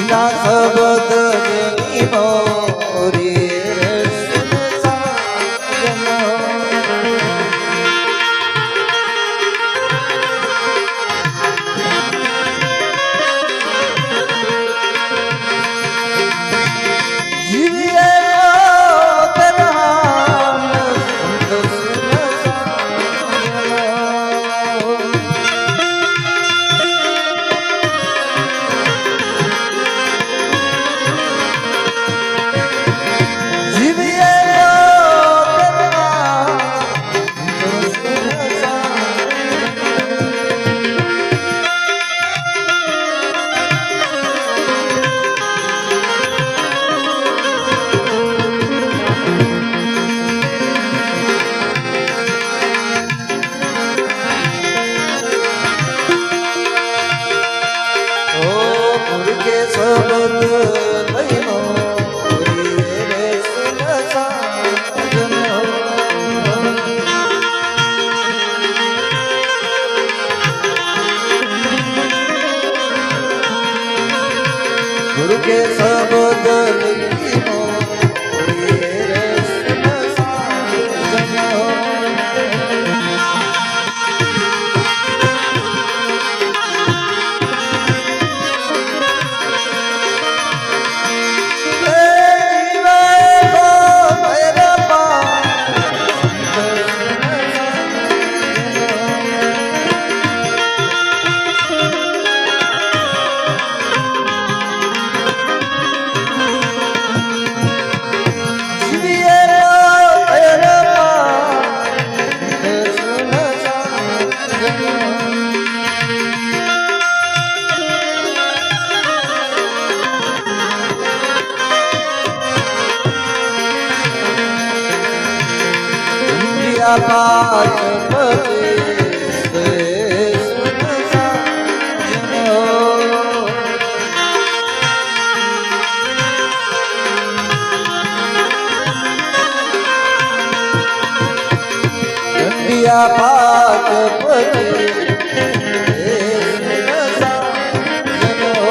વિના શબ્દ જેની મોરી રે સુન સાજનો. જીવીએ તરામ સંત સુન સાજનો. જીવીએ તરામ સંત સુન કે શબ્દ લઈનો રે સુન સાજનો. ગુરુ કે શબ્દ લઈનો રે સુન સાજનો. પાચ પતિ સુન સાજનો. દંડિયા પાચ પતિ સુન સાજનો.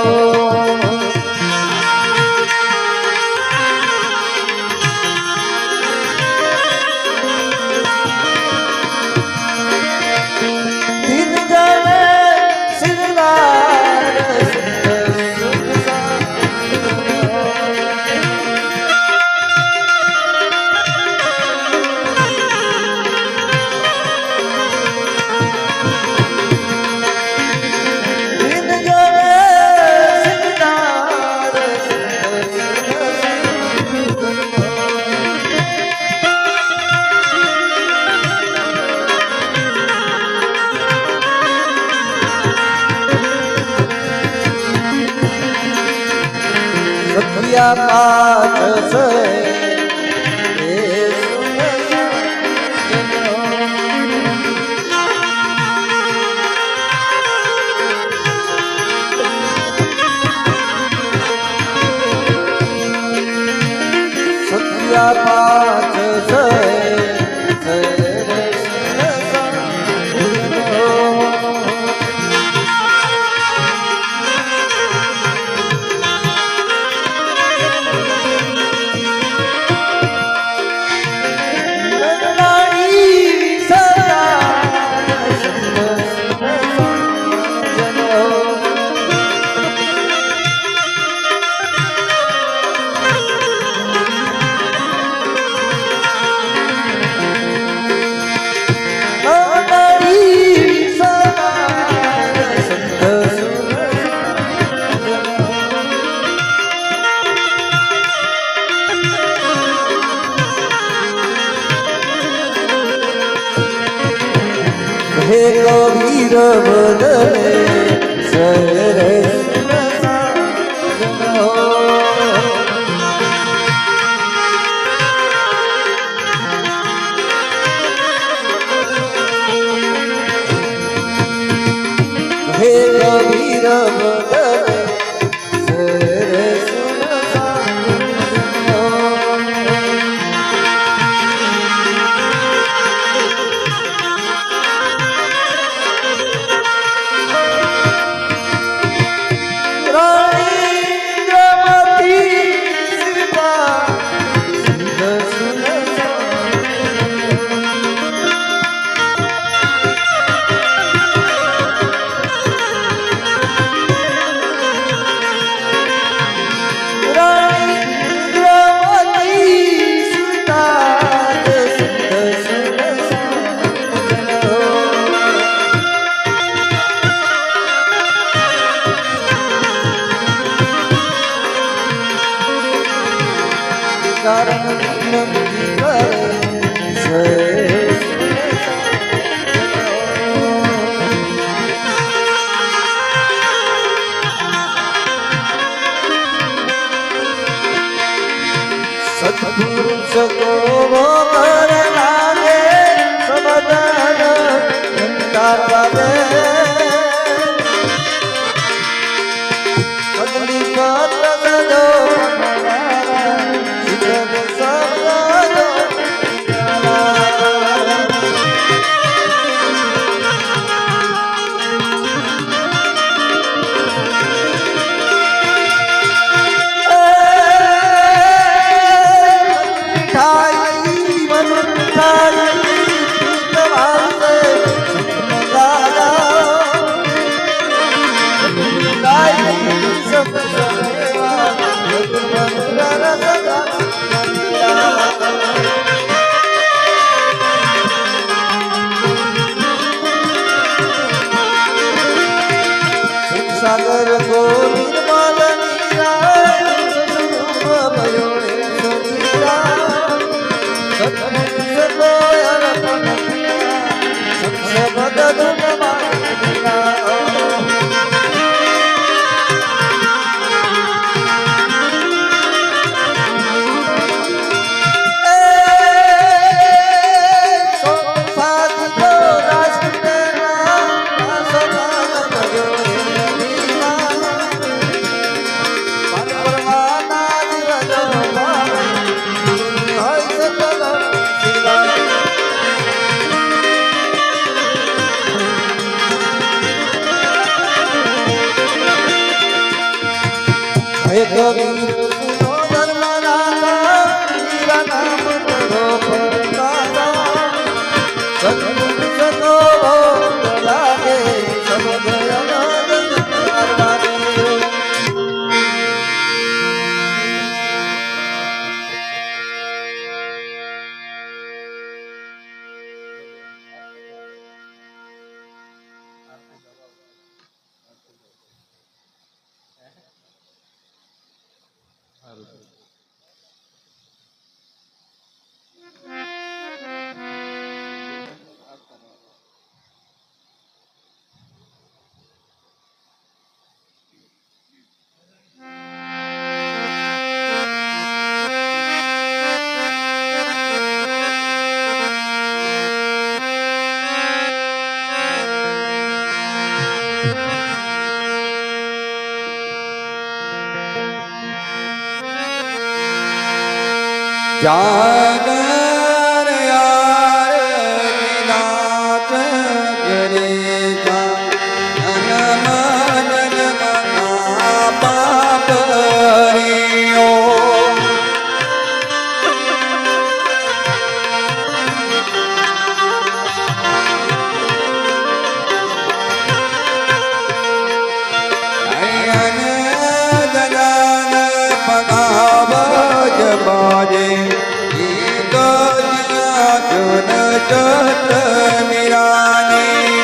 સત્યા પાઠ સે સુન સાજનો. સત્યા પાઠ સે હે કબીર બદલે સરે સુન સાજનો. હે કબીર બદલે સરે સુન સાજનો. રાણી કારણ વિનંતી કરે છે. સત્પુરુષ કો કર લાગે સમદન અંકાર વાગે અગ્નિ પત્ર સજો શીતલ સબજો સાગર કો નિર્મલ નીરા ભયો સતીરા સત્પુરુષ કો અર્પણ સત્સબદ કબીર સુનો ધર્મ નાથા વીરા નામ કરો પરતાતા સત્પુરુષ કો લાગે સમદ અનંત વાગે. જાગર યાર નાથ કરે જા મન મના પાપ હરિયો અયન દલાન પગાવ જબાજે ચત્ર મિરાની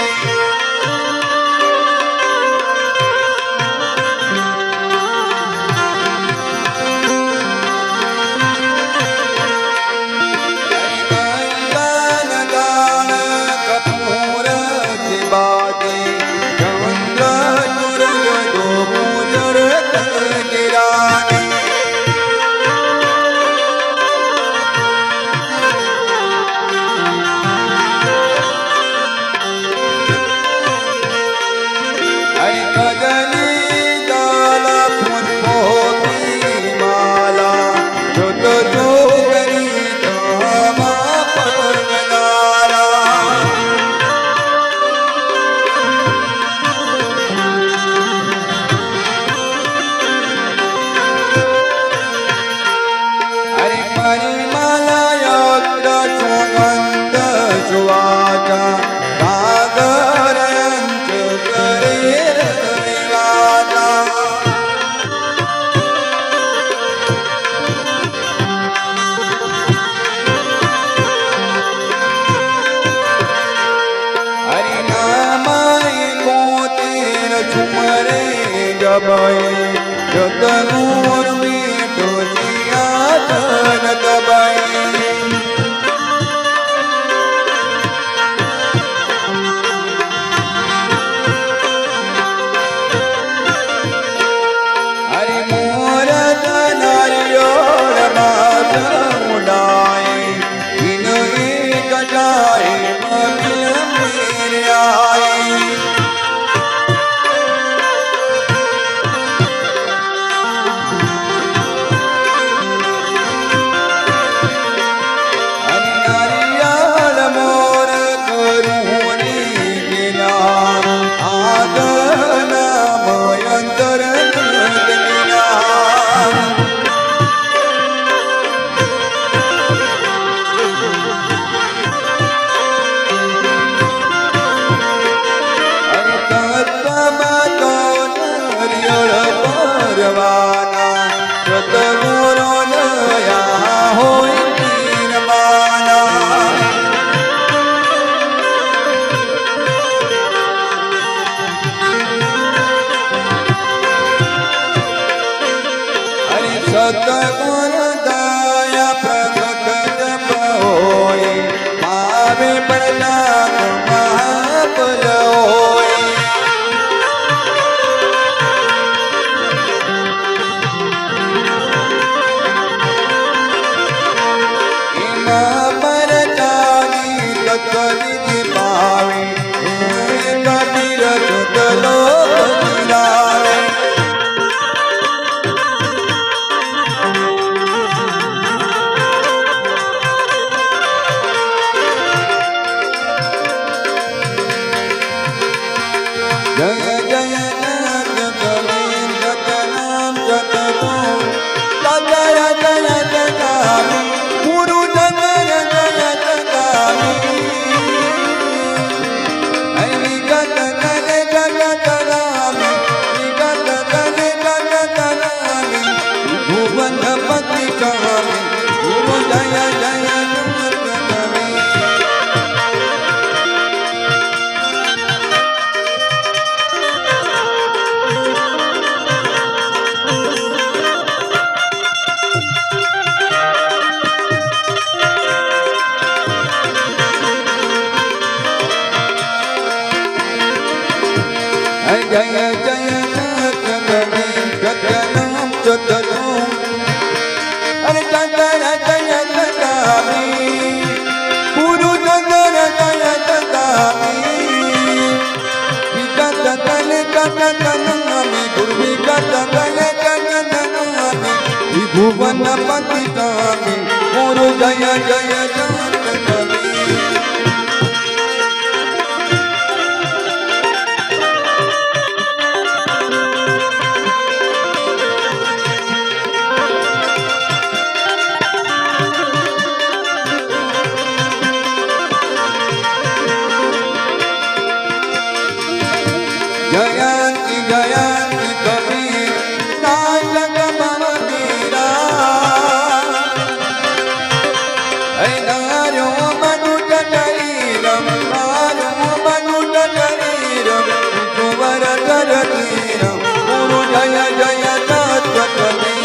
ગાન કપૂર બાજી ચંદ્ર સૂરજ દો પૂજર નિરાની જતનૂર મીઠો ચરણ દબાઈ હરિ મોરત નારિયોળ માત મુડાય ઇન એક જાય મમિલ મેર્યાય સતગુણ દયા પ્રગટ જપ હોય પાવે પ્રજાત મહાબલ હોય એમાં પરચાની તત્વનિધિ પાવે કબીર સુતલો નિરાવે જય જય જગત નામ જગત જય જય જગામી ગુરુ જય જય જગામી વિગત કરે જગત રામી વિગત કરે જગત રામી ભુવન પતિ સ્વામી ગુરુ જય જય જગમી જય જય જગમે જગનામ જગનું અરે જય જગામી ગુરુ જય જય જગામી વિગત તલે જગનામી ગુરુ વિગત તલે જગનામી વિભુવન પતિ સ્વામી ગુરુ જય જય જગમી જયંતી જયંતી કબીર નાયક મહાવીરા હે નાર્યો મનુજ શરીરમ નાર્યો મનુજ શરીરમ કુંવર ધરતીરમ ગુરુ જય જય સત્ય કબીર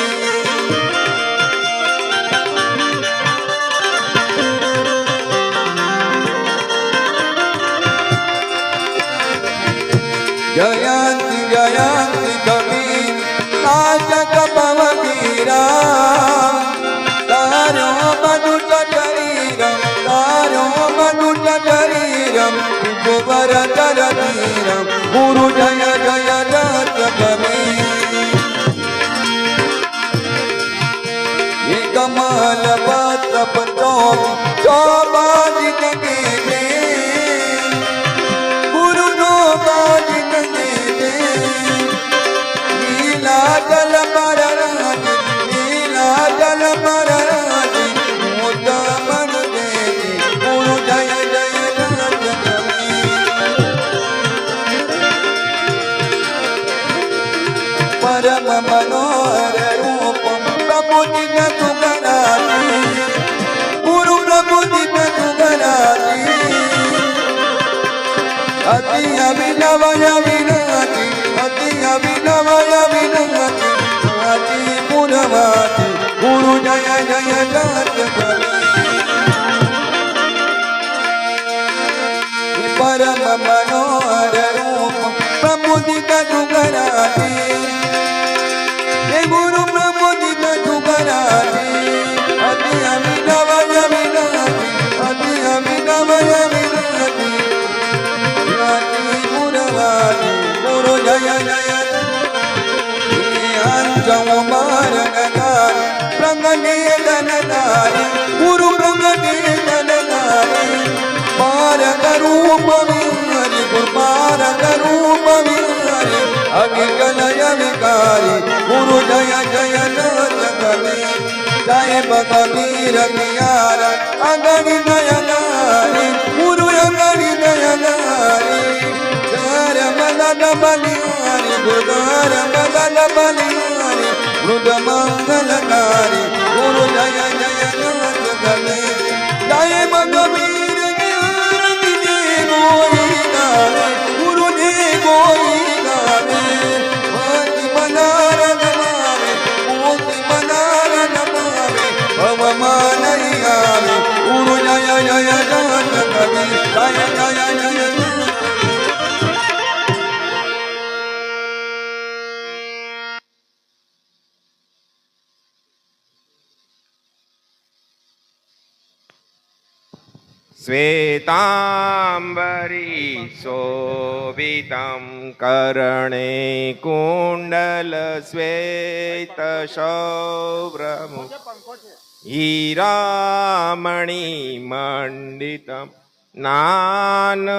જયંતી જયંતી કબીર નાયક ભવવીરા તારો મનુજ શરીરમ તારો મનુજ શરીરમ કુંવર ધરતીરમ ગુરુ જય જય સત્ય કબીર એ કમલ પત્ર પત્રો શોભાજી જગે ગુરુ નો બાજી જલ પર નીલા જલ પર મોટા મન દેવી ગુરુ જય જય પરમ મનોહર રૂપમ પ્રભુ દિન તુગરાતી ગુરુ પ્રભુ દિન તુગરાતી અતિ અભિનવય વિનતી અતિ અભિનવય વિનતી આજી પુરવાતી ગુરુ જય જય નાથ કરે પરમ મનોહર રૂપ પ્રબોધિત જુગરાજી હે ગુરુ પ્રબોધિત જુગરાજી અતિ અમિનવ અવિનાશી અતિ અમિનવ અવિનાશી જ્ઞાતિ ગુરવાજી ગુરુ જય જય અંજમ મારણકાર પ્રગટે ધનધારી ગુરુ પ્રગટે ધનધારી પારક રૂપ વિહારી ગુરુ પારક રૂપ વિહારી અવિકલય વિકારી ગુરુ જય જય નાથ કરે સાહેબ કબીર કિયાર અગણી નયનારી ગુરુ અગણી નયનારી ધાર મદન બલિહારી ગુરુધાર મદન બલિહારી વૃદ્ધ મંગલકારી ગુરુ જય જય નાથ કરે સાહેબ કબીર ગુરુ ને કોઈ ગાવે મોતી મનાર નમાવે મોતી મનાર નમાવે ભવમાં નહીં આવે ગુરુ જય જય નાથ કરે જય જય જય श्वेतांबरी शोभितं कर्णे कुण्डल श्वेत शौभ्रमु हीरामणि मंडितं नानमाला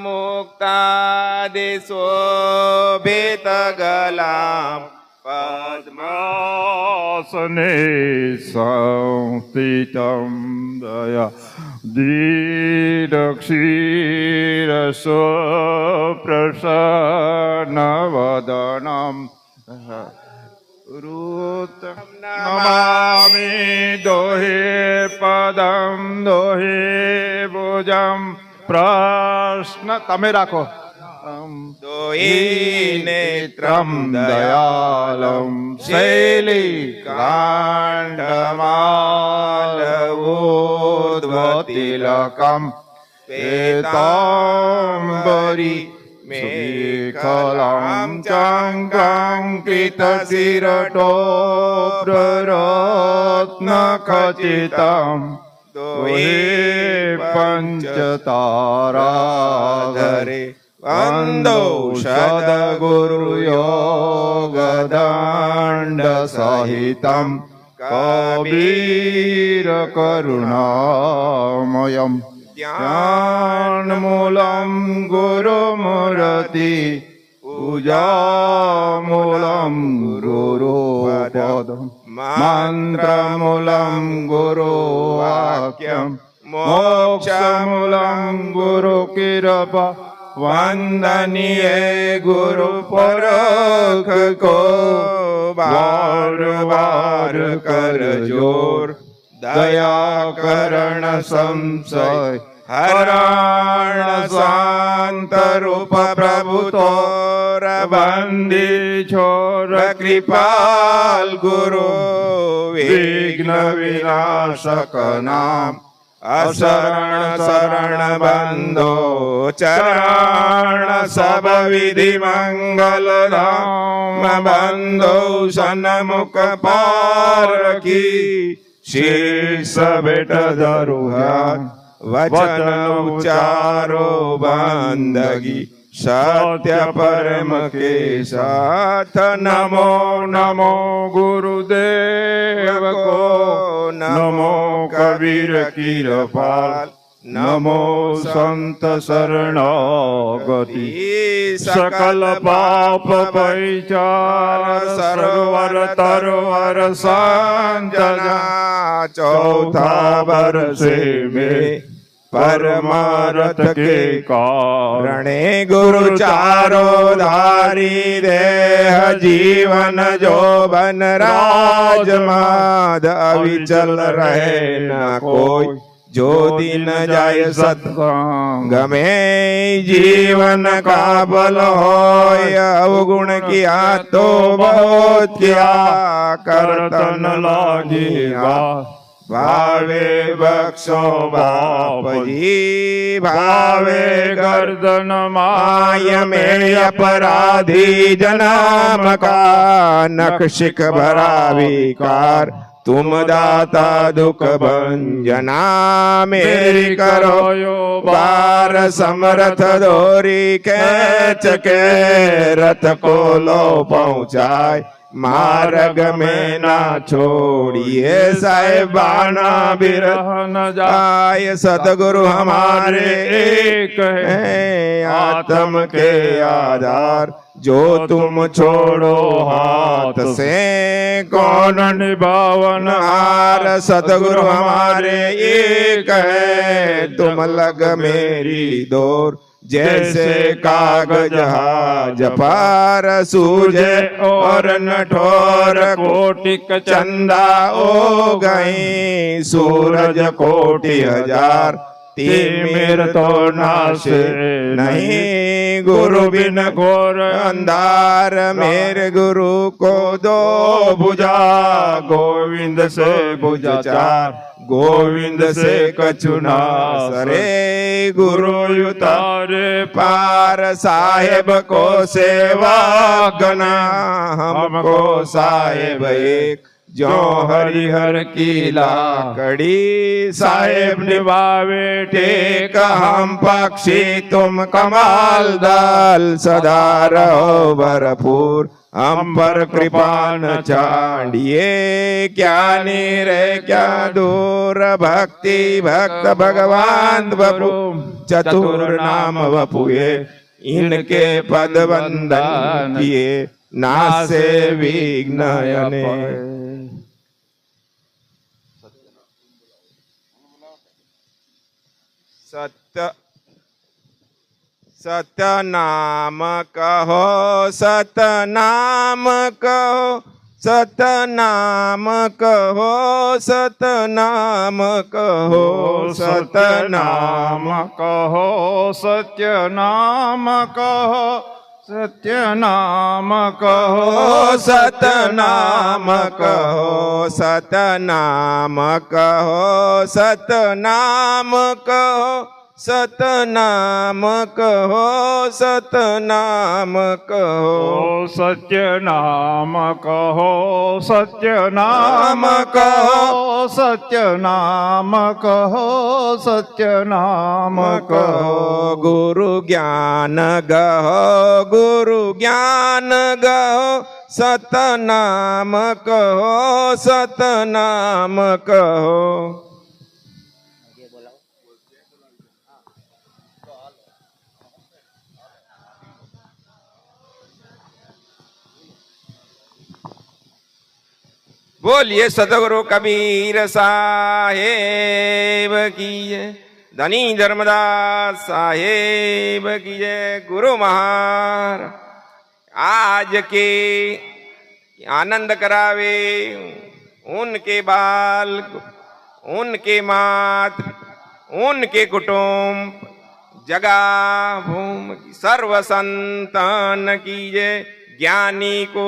मुक्तादि शोभित गलां पद्मासने संस्थितं दया दीर्घक्षीरसप्रसन्नवदनं नमामि दोहे पदं दोहे भुजं प्रश्न तमे राखो दोयि नेत्रं दयालं शैलीकाण्डमालवोद्वतिलकं श्वेतांबरी मेखलां चाङ्काङ्कितशिरटोप्ररत्नखचितं दोहे पञ्चताराधरे वन्दो सद्गुरुयोगदण्डसहितं कबीरकरुणामयं ज्ञानमूलं गुरुमूर्ति पूजामूलं गुरुपदं मन्त्रमूलं गुरुवाक्यं मोक्षमूलं गुरुकृपा वंदनीय गुरु परख को बार बार कर जोर दया करण संशय हरण शांत रूप प्रभु तोर बंदी छोर कृपाल गुरु विघ्न विनाशक नाम अशरण शरण बंदो चरण सब विधि मंगल धाम बंदो सन्मुख पारखी शीर्ष बेट धरुहा वचन उचारो बंदगी सत्य परम के साथ नमो नमो गुरुदेव को नमो कबीर कीरपाल नमो संत शरणागति सकल पाप पैचार सरवर तरवर सांजना चौथा वर्षे में परमारथ के कारणे गुरु चारो धारी देह जीवन जोबन राजमाद अविचल रहे न कोई जो दिन जाय सत्संग गमे जीवन का बल होय अवगुण किया तो बहुत किया करतन लाजीवा भावे बक्षो बाप जी भावे गर्दन माय में अपराधी जनाम का नखशिक भरा विकार तुम दाता दुख भंजना मेरी करो बार समरथ दोरी कैच के रथ को लो पहुँचाए मार्ग में ना छोड़िए साहेबाना बिरह न आय सतगुरु हमारे एक है आत्म के आधार जो तुम छोड़ो हाथ से कौन निभावन हार सतगुरु हमारे एक है तुम लग मेरी डोर जैसे कागज हाज पार सूझे और नठोर कोटिक चंदा ओ गई सूरज कोटि हजार तिमिर तो नाशे नहीं गुरु बिन घोर अंधार मेरे गुरु को दो भुजा गोविंद से भुजा चार गोविंद से कछुना सरे गुरु युतारे पार साहेब को सेवा गना हमको साहेब एक जो हरिहर की लाकड़ी साहेब निभावे टेक हम पक्षी तुम कमाल दाल सदा रहो भरपूर हम पर कृपा न चांडिए क्या नीरे क्या दूर भक्ति भक्त भगवान बपु चतुर नाम वपुए इनके पद वंदन किए नासे विघ्न अने सत्य सतनाम कहो सतनाम कहो सतनाम कहो सतनाम कहो सतनाम सतनाम कहो सत्य नाम कहो सत्य नाम कहो सतनाम कहो सतनाम कहो सतनाम कहो सतनाम कहो सतनाम कहो सत्य नाम कहो सत्य नाम कहो सत्य नाम कहो सत्य नाम कहो कहो गुरु ज्ञान गहो गुरु ज्ञान गहो सतनाम कहो सतनाम कहो बोलिए सतगुरु कबीर साहेब की जय धनी धर्मदास साहेब की जय गुरु महाराज आज के आनंद करावे उनके बाल उनके मात उनके कुटुंब जगा भूम की सर्व संतान की जय ज्ञानी को